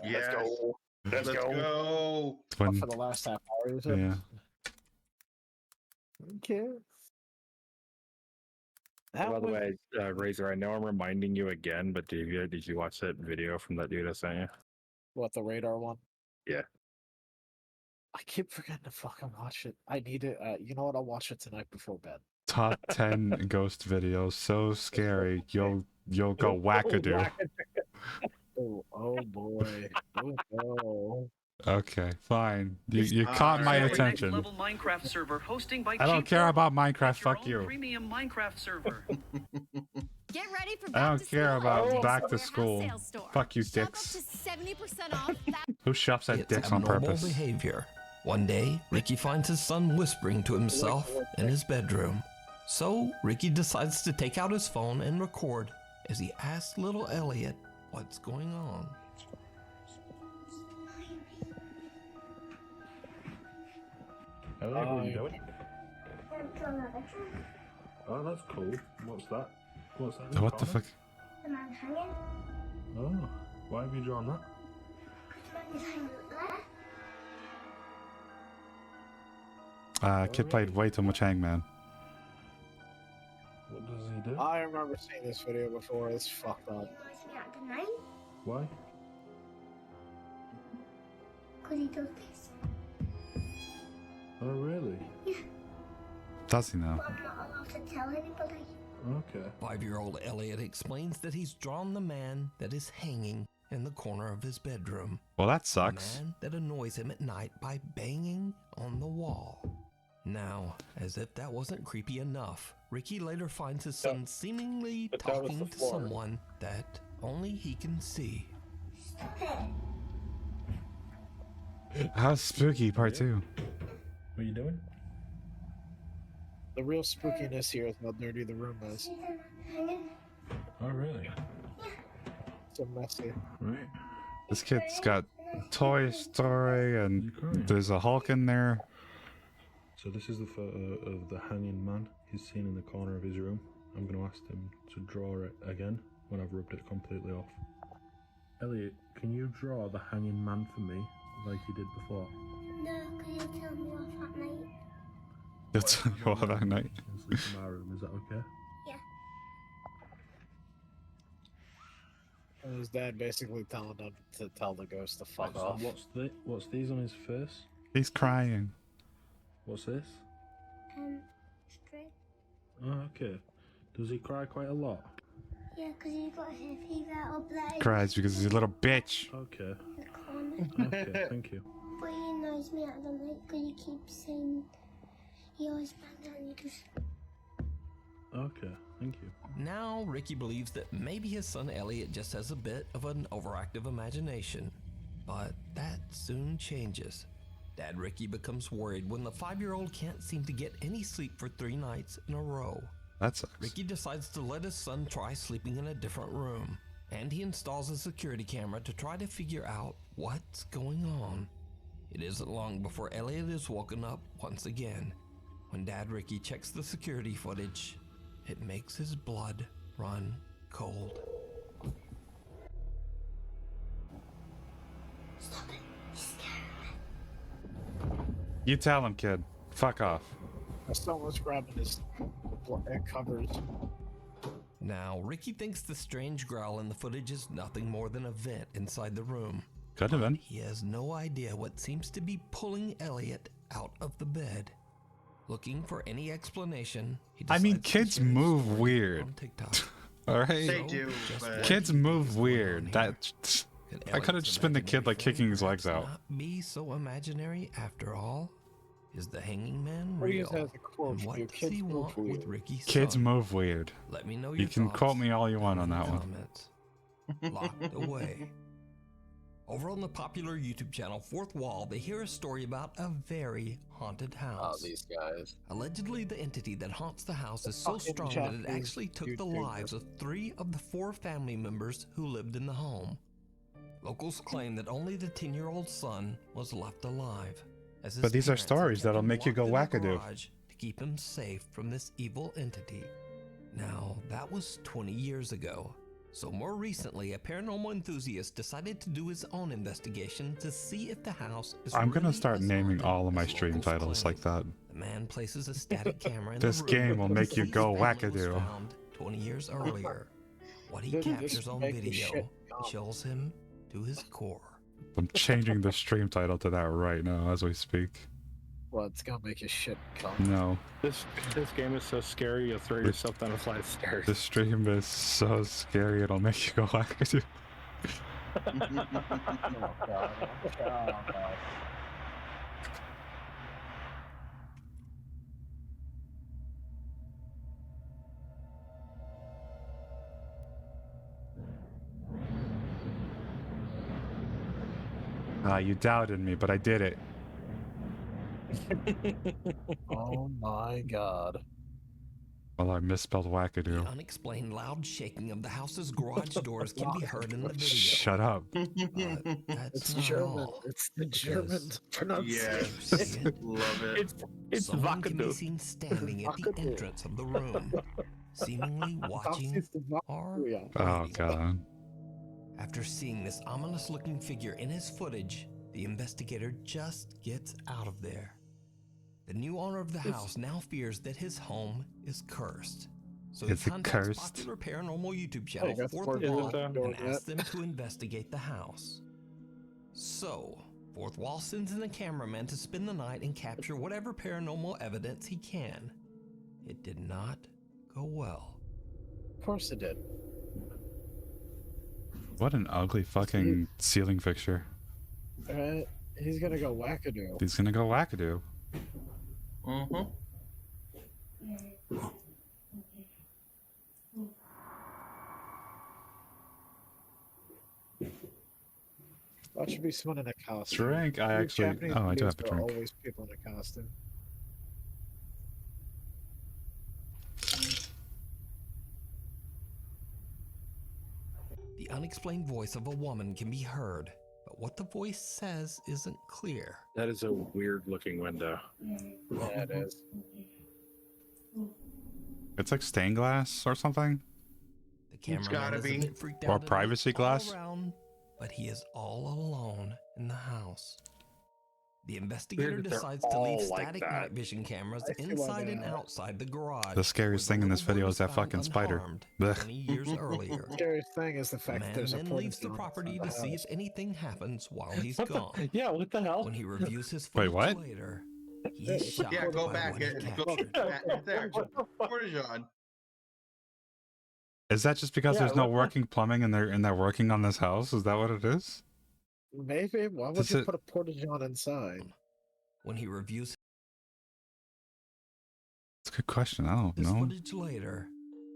Yeah, Let's go. Let's go. When- for the last half hour, you said? Yeah. Okay. By the way, Razor, I know I'm reminding you again, but did you watch that video from that dude I sent you? What, the radar one? Yeah. I keep forgetting to fucking watch it. I need it. You know what? I'll watch it tonight before bed. Top 10 ghost videos, so scary. You'll go wackadoo. Oh boy. Oh no. Okay, fine. You caught my attention. Level Minecraft server hosting by I don't care about Minecraft. Fuck your you. premium Minecraft server. Get ready for I don't care about back to Warehouse school. Sales Store. Fuck you, Shop up dicks. to 70% off that. Who shops at It's dicks on abnormal purpose? behavior. One day, Ricky finds his son whispering to himself in his bedroom. So, Ricky decides to take out his phone and record as he asks little Elliot what's going on. Elliot, what are you doing? Oh, that's cool. What's that? What's that? in the What the corner? fuck? The man hanging. Oh, why have you drawn that? Kid played way too much Hangman. What does he do? I remember seeing this video before. It's fucked up. Why? Because he does this. Oh, really? Does he now? I'm not allowed to tell anybody. Okay. 5-year-old Elliot explains that he's drawn the man that is hanging in the corner of his bedroom. Well, that A sucks. man that annoys him at night by banging on the wall. Now, as if that wasn't creepy enough, Ricky later finds his son seemingly But that was talking the to floor. someone that only he can see. Stop it. How's spooky part 2? What are you doing? The real spookiness here is how dirty the room is. See them hanging? Oh, really? So messy. Right. This kid's got Toy Story and there's a Hulk in there. So this is the photo of the hanging man he's seen in the corner of his room. I'm going to ask him to draw it again when I've rubbed it completely off. Elliot, can you draw the hanging man for me like you did before? No, can you tell me off at night? That's you all that night. Can sleep in my room, is that okay? Yeah. And his dad basically telling him to tell the ghost to fuck So off. what's these on his face? He's crying. What's this? Straight. Oh, okay. Does he cry quite a lot? Yeah, because he's got his fever up there. Cries because he's a little bitch. Okay. in the corner. Okay, thank you. But he annoys me at the night because he keeps saying he always bangs and he just. Okay, thank you. Now, Ricky believes that maybe his son Elliot just has a bit of an overactive imagination. But that soon changes. Dad Ricky becomes worried when the 5-year-old can't seem to get any sleep for 3 nights in a row. That sucks. Ricky decides to let his son try sleeping in a different room, and he installs a security camera to try to figure out what's going on. It isn't long before Elliot is woken up once again. When Dad Ricky checks the security footage, it makes his blood run cold. Stop it. He's scaring You tell him, kid. Fuck off. Someone's grabbing his covers. Now, Ricky thinks the strange growl in the footage is nothing more than a vent inside the room. Could have been. He has no idea what seems to be pulling Elliot out of the bed. Looking for any explanation, he I mean, decides to kids share his move story weird. on TikTok. All right. They do, just but- what Kids he move thinks is going weird. on That here. Could I could have just been the kid like kicking his legs out. not be so imaginary after all? Is the hanging man Or he real? just has a quote And for what you. does Kids he move want with weird. Ricky's Kids son? move weird. Let me know You your can thoughts quote me all you want on in the that one. comments. Locked away. Over on the popular YouTube channel Fourth Wall, they hear a story about a very haunted house. Oh, these guys. Allegedly, the entity that haunts the house is so Fucking strong that it Japanese actually took the YouTuber. lives of 3 of the 4 family members who lived in the home. Locals claim that only the 10-year-old son was left alive. As his But these are parents had stories kept that'll him make you go locked in the wackadoo. garage to keep him safe from this evil entity. Now, that was 20 years ago. So more recently, a paranormal enthusiast decided to do his own investigation to see if the house is I'm gonna really start as naming haunted all of my as stream locals titles claim. like that. The man places a static camera in This the room game will make you where go his family was wackadoo. found 20 years earlier. What he This captures on make the video shit dumb. chills him to his core. I'm changing the stream title to that right now as we speak. Well, it's gonna make his shit come. No. This game is so scary you'll throw yourself down a flight of stairs. The stream is so scary it'll make you go wackadoo. Oh, God. Oh, God. You doubted me, but I did it. Oh my God. Well, I misspelled wackadoo. Unexplained loud shaking of the house's garage doors can be heard in the video. Shut up. But that's It's not German. all. It's the because German pronunciation. Love it. It's Someone can be Vakadu. seen standing at the Vakadu. entrance of the room, seemingly watching or Oh, waiting. God. After seeing this ominous-looking figure in his footage, the investigator just gets out of there. The new owner of the house now fears that his home is cursed. So he Is it contacts cursed? popular paranormal YouTube channel that's Fourth part of Wall it, and asks them to investigate the house. So, Fourth Wall sends in a cameraman to spend the night and capture whatever paranormal evidence he can. It did not go well. Of course it did. What an ugly fucking ceiling fixture. He's gonna go wackadoo. He's gonna go wackadoo. Mm-hmm. That should be someone in a costume. Drink? I These actually. Japanese Oh, I do videos have a are drink. Always people in a costume. The unexplained voice of a woman can be heard, but what the voice says isn't clear. That is a weird looking window. Yeah, it is. It's like stained glass or something? The cameraman gotta is be. a bit freaked Or out and privacy looks all glass? around, but he is all alone in the house. The investigator They're decides to all leave like static that. night vision cameras I see why inside they and are. outside the garage. The scariest thing in this video is that fucking spider. Unharmed Blech. 20 years earlier. The scariest thing is the The fact that man there's a then porta leaves the john property inside to the see house. if anything happens while he's What the- gone. Yeah, what the hell? When he reviews his Wait, footage what? later, he is shocked Yeah, go by back. what he Go captured. back right there. Porta-John. Is that just because Yeah, there's no what the- working plumbing and they're working on this house? Is that what it is? Maybe. Why would Does you it- put a porta john inside? When he reviews It's a good question. I don't his know. footage later,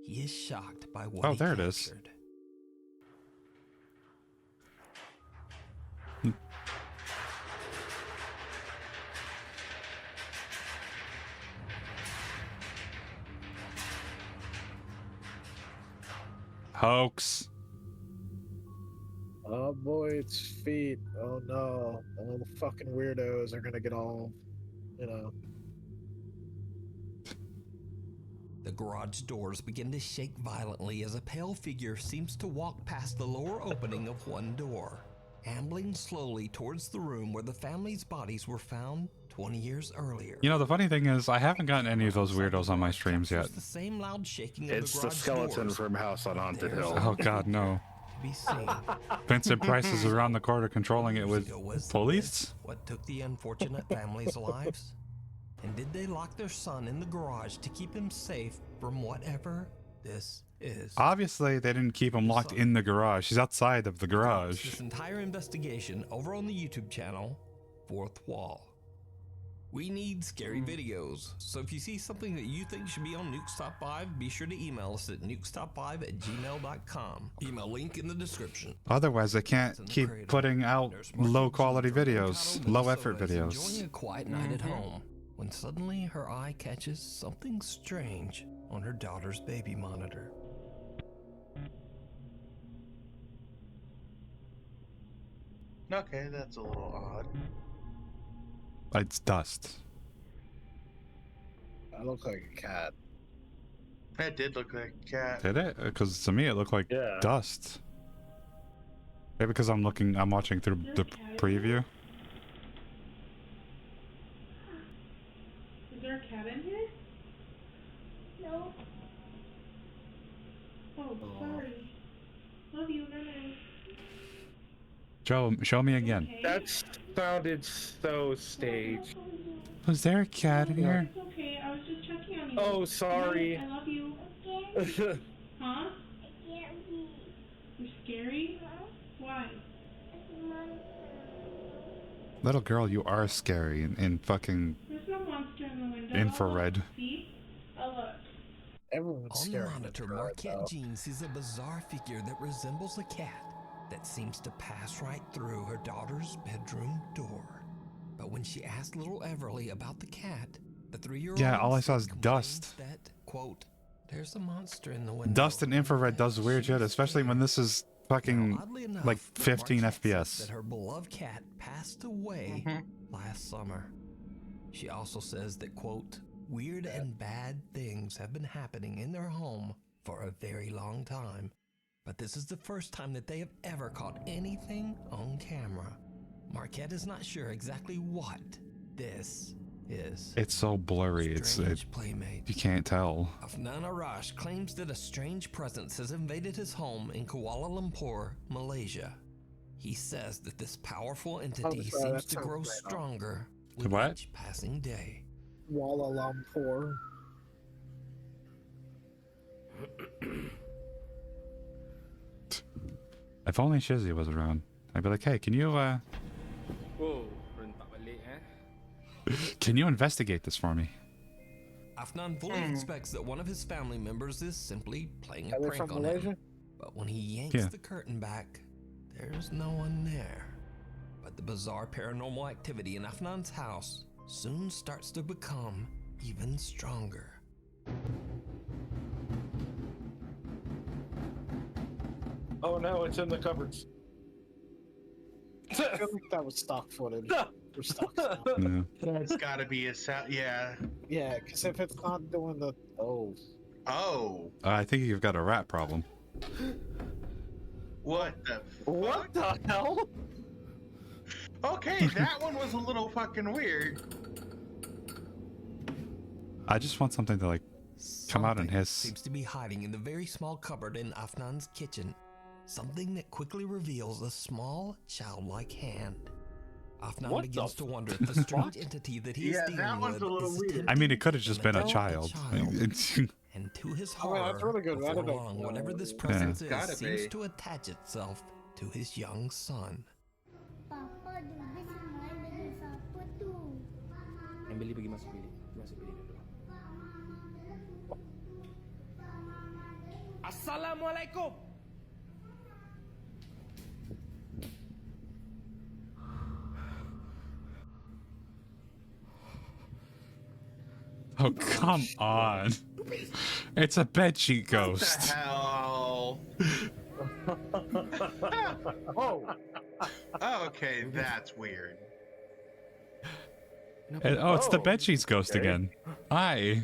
he is shocked by what Oh, he there it is. captured. Hoax. Oh boy, it's feet. Oh no. All the fucking weirdos are gonna get all, you know. The garage doors begin to shake violently as a pale figure seems to walk past the lower opening of one door, ambling slowly towards the room where the family's bodies were found 20 years earlier. You know, the funny thing is, I haven't gotten any of those weirdos on my streams yet. It's the same loud shaking of It's the the garage skeleton doors from House on Haunted Hill. Oh god, no. to be seen. Vincent Price is around the corner controlling it with Was police? this what took the unfortunate family's lives? And did they lock their son in the garage to keep him safe from whatever this is? Obviously, they didn't keep him locked in the garage. He's outside of the garage. This entire investigation over on the YouTube channel, Fourth Wall. We need scary videos, so if you see something that you think should be on Nukes Top 5, be sure to email us at nukestop5@gmail.com. Email link in the description. Otherwise, they can't keep putting out low-quality videos, low-effort Enjoying videos. a quiet night at home, when suddenly her eye catches something strange on her daughter's baby monitor. Okay, that's a little odd. It's dust. I look like a cat. That did look like a cat. Did it? Because to me, it looked like Yeah. dust. Maybe because I'm watching through the preview. Is there a cat in here? No. Oh, sorry. Love you, Nana. Show me again. That sounded so staged. Was there a cat in here? It's okay, I was just checking on you. Oh, sorry. I love you. Huh? You're scary? Why? Little girl, you are scary in fucking There's no monster in the window. infrared. See? Oh, look. Everyone's On the scared. monitor, Marquette Jean sees a bizarre figure that resembles a cat that seems to pass right through her daughter's bedroom door. But when she asked little Everly about the cat, the 3-year-old Yeah, all I saw is complains dust. that, quote, there's a monster in the window. Dust and infrared does weird shit, especially when this is fucking Oddly enough, like 15 Marquette says FPS. that her beloved cat passed away last summer. She also says that, quote, weird and bad things have been happening in their home for a very long time, but this is the first time that they have ever caught anything on camera. Marquette is not sure exactly what this is. It's so blurry. Strange playmate. You can't tell. Afnan Arash claims that a strange presence has invaded his home in Kuala Lumpur, Malaysia. He says that this powerful entity sorry, seems that to sounds grow made up. stronger with What? each passing day. Kuala Lumpur. If only Shizzy was around. I'd be like, hey, can you Oh, rentak balik can you investigate this for me? Afnan fully expects that one of his family members is simply playing a Are they prank from on Malaysia? him. But when he yanks Yeah. the curtain back, there's no one there. But the bizarre paranormal activity in Afnan's house soon starts to become even stronger. Oh no, it's in the cupboards. I feel like that was stock footage. Or stock sound. No. That's gotta be a sound. Yeah. Yeah, because if it's not doing the oh, I think you've got a rat problem. What the? What the hell? Okay, that one was a little fucking weird. I just want something to like come out and hiss. Seems to be hiding in the very small cupboard in Afnan's kitchen. Something that quickly reveals a small, childlike hand. Afnan What begins the to wonder if the strange entity that he is Yeah, that dealing one's with a little is weird. attempting I mean, it could have just to been a adopt child. And to his Oh, horror, that's really good. before That'd be- long, whatever this Yeah. presence Gotta is seems be. to attach itself to his young son. Papa, di ba si Mai dengan siapa tu? Yang beli pergi masuk bilik. Masuk bilik dulu. Assalamualaikum. Oh, come on. It's a bedsheet What the ghost. hell? Oh, Okay, that's weird. Oh, it's the Oh, bedsheets ghost okay. again. Hi.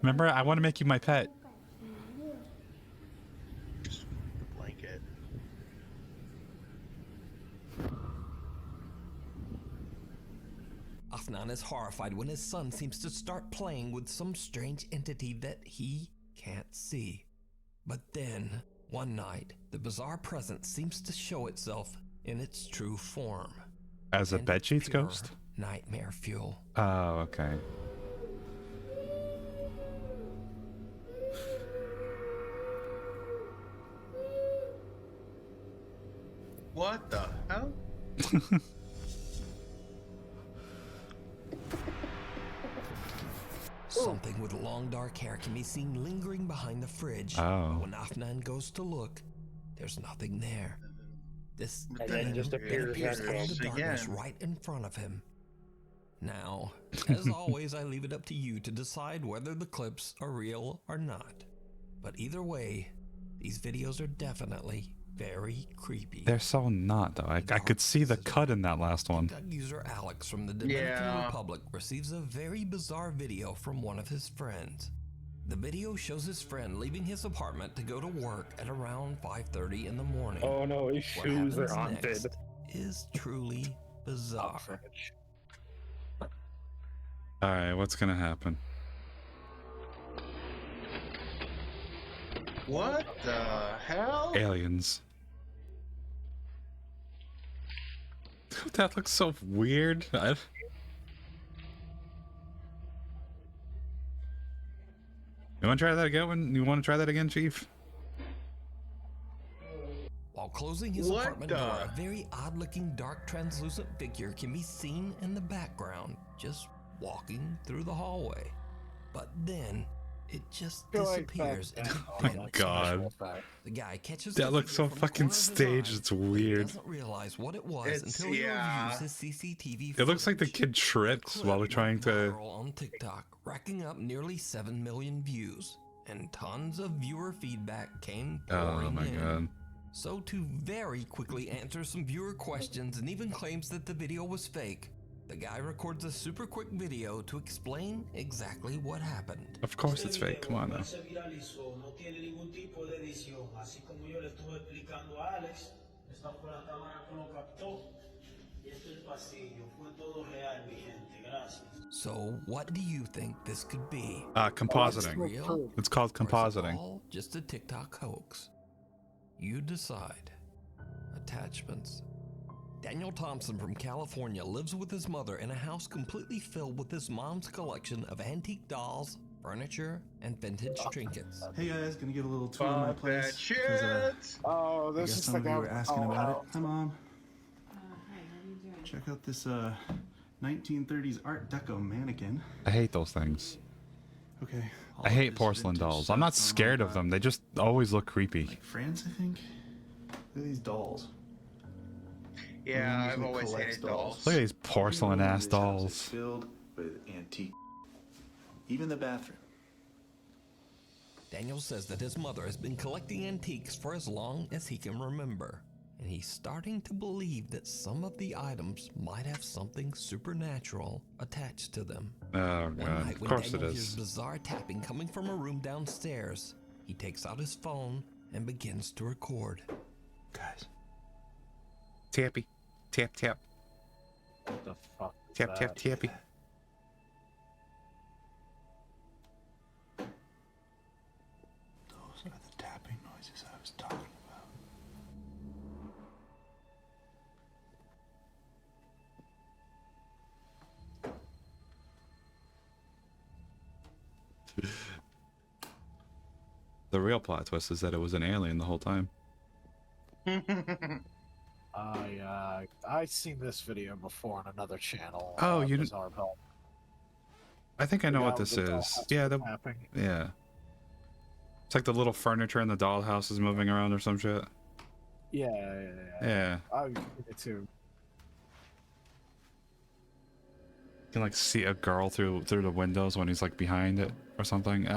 Remember, I want to make you my pet. Blanket. Afnan is horrified when his son seems to start playing with some strange entity that he can't see. But then, one night, the bizarre presence seems to show itself in its true form. As a And it's bedsheets pure ghost? Nightmare fuel. Oh, okay. What the hell? Something with long dark hair can be seen lingering behind the fridge. Oh. But when Afnan goes to look, there's nothing there. This And then thing just appears appears next out to of him. the darkness Again. right in front of him. Now, as always, I leave it up to you to decide whether the clips are real or not. But either way, these videos are definitely very creepy. They're so not, though. I could see the cut in that last one. TikTok user Alex from the Dominican Yeah. Republic receives a very bizarre video from one of his friends. The video shows his friend leaving his apartment to go to work at around 5:30 in the morning. Oh no, his What shoes are happens haunted. next is truly bizarre. Alright, what's gonna happen? What the hell? Aliens. That looks so weird. You want to try that again? You want to try that again, Chief? While closing his What apartment the- door, a very odd-looking dark translucent figure can be seen in the background, just walking through the hallway. But then, it just feel like disappears that- into Oh my thin god. smoke. The guy catches That the looks figure so from the fucking corner of his staged, eye, it's but he weird. doesn't realize what it was It's- until he yeah. reviews his CCTV It looks like the footage. kid trips Clip while they're went trying to... viral on TikTok, racking up nearly 7 million views, and tons of viewer feedback came pouring Oh my in. god. So to very quickly answer some viewer questions and even claims that the video was fake, the guy records a super quick video to explain exactly what happened. Of course it's fake, come on now. Se viralizó, no tiene ningún tipo de edición, así como yo le estuve explicando a Alex, esta fue la cámara que lo captó y este es el pasillo, fue todo real, mi gente, gracias. So what do you think this could be? Compositing. Real? It's called Or is it compositing. all just a TikTok hoax? You decide. Attachments. Daniel Thompson from California lives with his mother in a house completely filled with his mom's collection of antique dolls, furniture, and vintage trinkets. Hey guys, gonna get a little tour of my Fuck place. that 'cause, shit. Oh, I this guess is some the of you guy. were asking oh, about wow. it. Hi mom. Hi, how are you doing? Check out this 1930s Art Deco mannequin. I hate those things. Okay. I hate porcelain dolls. I'm not scared of them. They just always look creepy. France, I think. Look at these dolls. Yeah, One I've usually always collects hated dolls. Look at these porcelain ass This house is dolls. filled with antique. Even the bathroom. Daniel says that his mother has been collecting antiques for as long as he can remember, and he's starting to believe that some of the items might have something supernatural attached to them. Oh One god. night Of when course it Daniel hears is. bizarre tapping coming from a room downstairs, he takes out his phone and begins to record. Guys. Tappy. Tap tap. What the fuck? Is Tap, tap, that? tappy. Those are the tapping noises I was talking about. The real plot twist is that it was an alien the whole time. I seen this video before on another channel. Oh, you didn't. Bizarre Pelt. I think I know The what guy this with the is. dollhouse Yeah, tapping. yeah. It's like the little furniture in the dollhouse is moving around or some shit. Yeah. Yeah. I get it too. You can like see a girl through the windows when he's like behind it or something.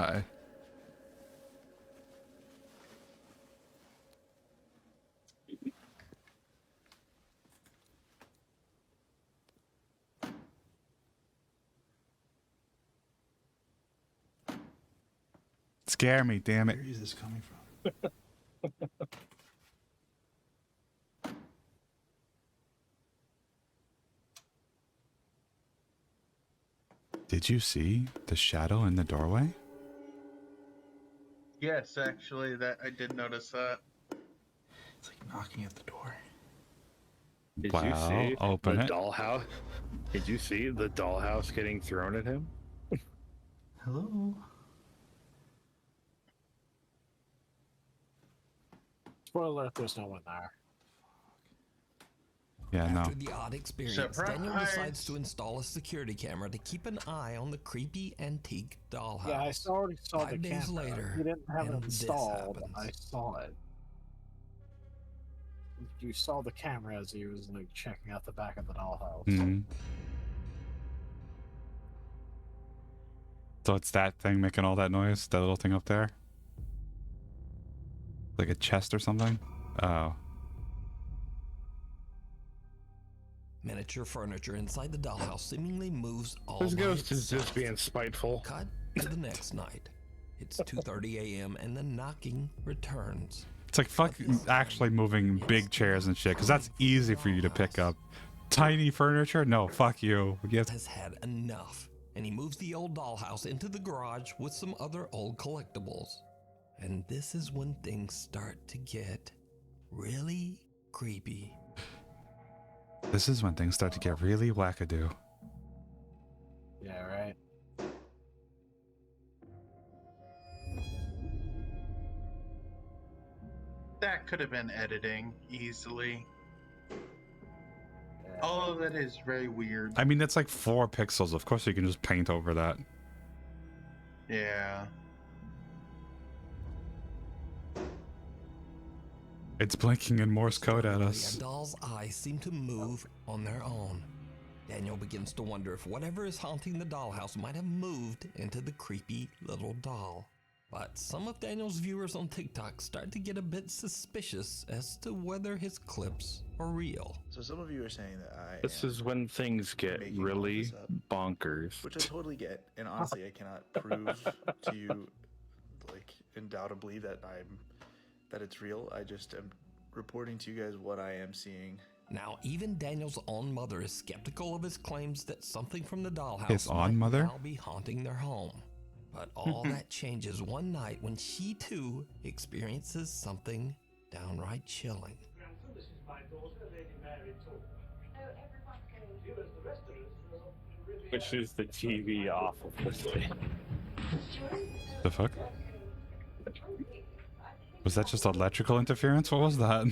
Scare me, damn it. Where is this coming from? Did you see the shadow in the doorway? Yes, actually, that I did notice that. It's like knocking at the door. Did Wow, you see open the it. dollhouse? Did you see the dollhouse getting thrown at him? Hello? Spoiler alert, there's no one there. Yeah, no. After the odd experience, Daniel decides to install a security camera to keep an eye on the creepy antique dollhouse. Yeah, I already saw the 5 days camera. later, He didn't have it and this installed. happens. I saw it. You saw the camera as he was like checking out the back of the dollhouse. Mhm. So it's that thing making all that noise? That little thing up there? Like a chest or something? Oh. Miniature furniture inside the dollhouse seemingly moves all This by ghost is itself. just being spiteful. Cut to the next night. It's 2:30 a.m. and the knocking returns. It's like fuck actually moving big chairs and shit, because that's easy for you to pick up. Tiny furniture? No, fuck you. Has had enough, and he moves the old dollhouse into the garage with some other old collectibles. And this is when things start to get really creepy. This is when things start to get really wackadoo. Yeah, right. That could have been editing easily. All of it is very weird. I mean, it's like 4 pixels. Of course you can just paint over that. Yeah. It's blinking in Morse code at The us. doll's eyes seem to move on their own. Daniel begins to wonder if whatever is haunting the dollhouse might have moved into the creepy little doll. But some of Daniel's viewers on TikTok start to get a bit suspicious as to whether his clips are real. So some of you are saying that I This am is when things get making all really this up. bonkers. Which I totally get, and honestly, I cannot prove to you, like, undoubtedly that it's real. I just am reporting to you guys what I am seeing. Now, even Daniel's own mother is skeptical of his claims that something from the dollhouse His own might mother? now be haunting their home. But all that changes one night when she too experiences something downright chilling. This is my daughter, Lady Mary Talk. You, as the rest of us, will really Which is the TV off of this thing. The fuck? Was that just electrical interference? What was that?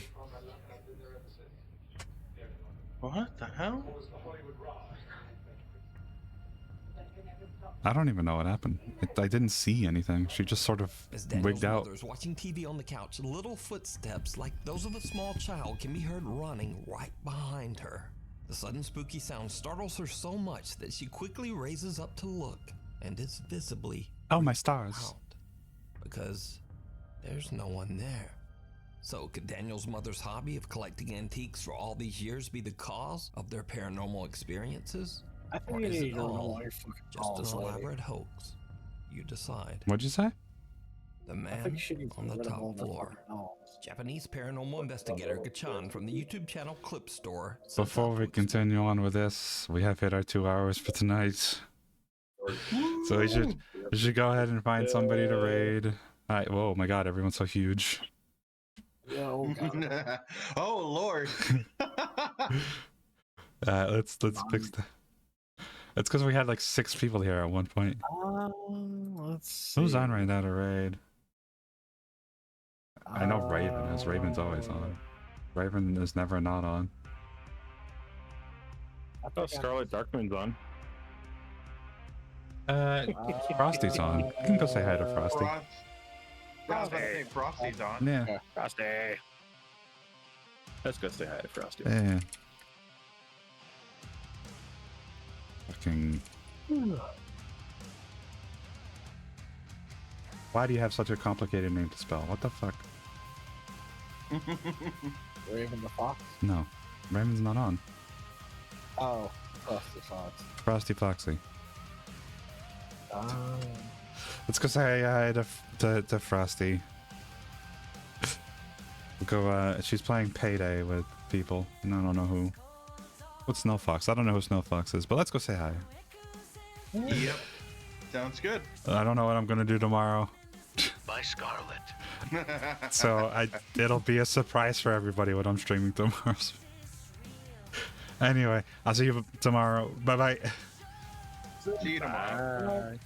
What the hell? I don't even know what happened. I didn't see anything. She just sort of As Daniel's wigged out. mother's watching TV on the couch, little footsteps like those of a small child can be heard running right behind her. The sudden spooky sound startles her so much that she quickly raises up to look and is visibly Oh, my stars. out because there's no one there. So could Daniel's mother's hobby of collecting antiques for all these years be the cause of their paranormal experiences? I think Or you is need it to know all why you're fucking just balls, an lady. elaborate hoax? You decide. What'd you say? The man on the top floor. Japanese paranormal investigator Gachan from the YouTube channel Clip Store. Before we continue on with this, we have hit our 2 hours for tonight. So we should go ahead and find somebody to raid. Whoa, my god, everyone's so huge. Oh, God. Oh Lord. Let's fix that. It's because we had like 6 people here at one point. Let's see. Who's on right now to raid? I know Raven is. Raven's always on. Raven is never not on. I thought Scarlet Darkman's on. Frosty's on. You can go say hi to Frosty. I was about to say Frosty's on. Yeah. Frosty. Let's go say hi to Frosty. Yeah. Fucking. Why do you have such a complicated name to spell? What the fuck? Raven the Fox? No. Raven's not on. Oh, Frosty Fox. Frosty Foxy. Let's go say hi to Frosty. We'll go, she's playing Payday with people, and I don't know who. What's Snow Fox? I don't know who Snow Fox is, but let's go say hi. Yep. Sounds good. I don't know what I'm gonna do tomorrow. By Scarlet. So it'll be a surprise for everybody what I'm streaming tomorrow. Anyway, I'll see you tomorrow. Bye bye. See you tomorrow. Bye.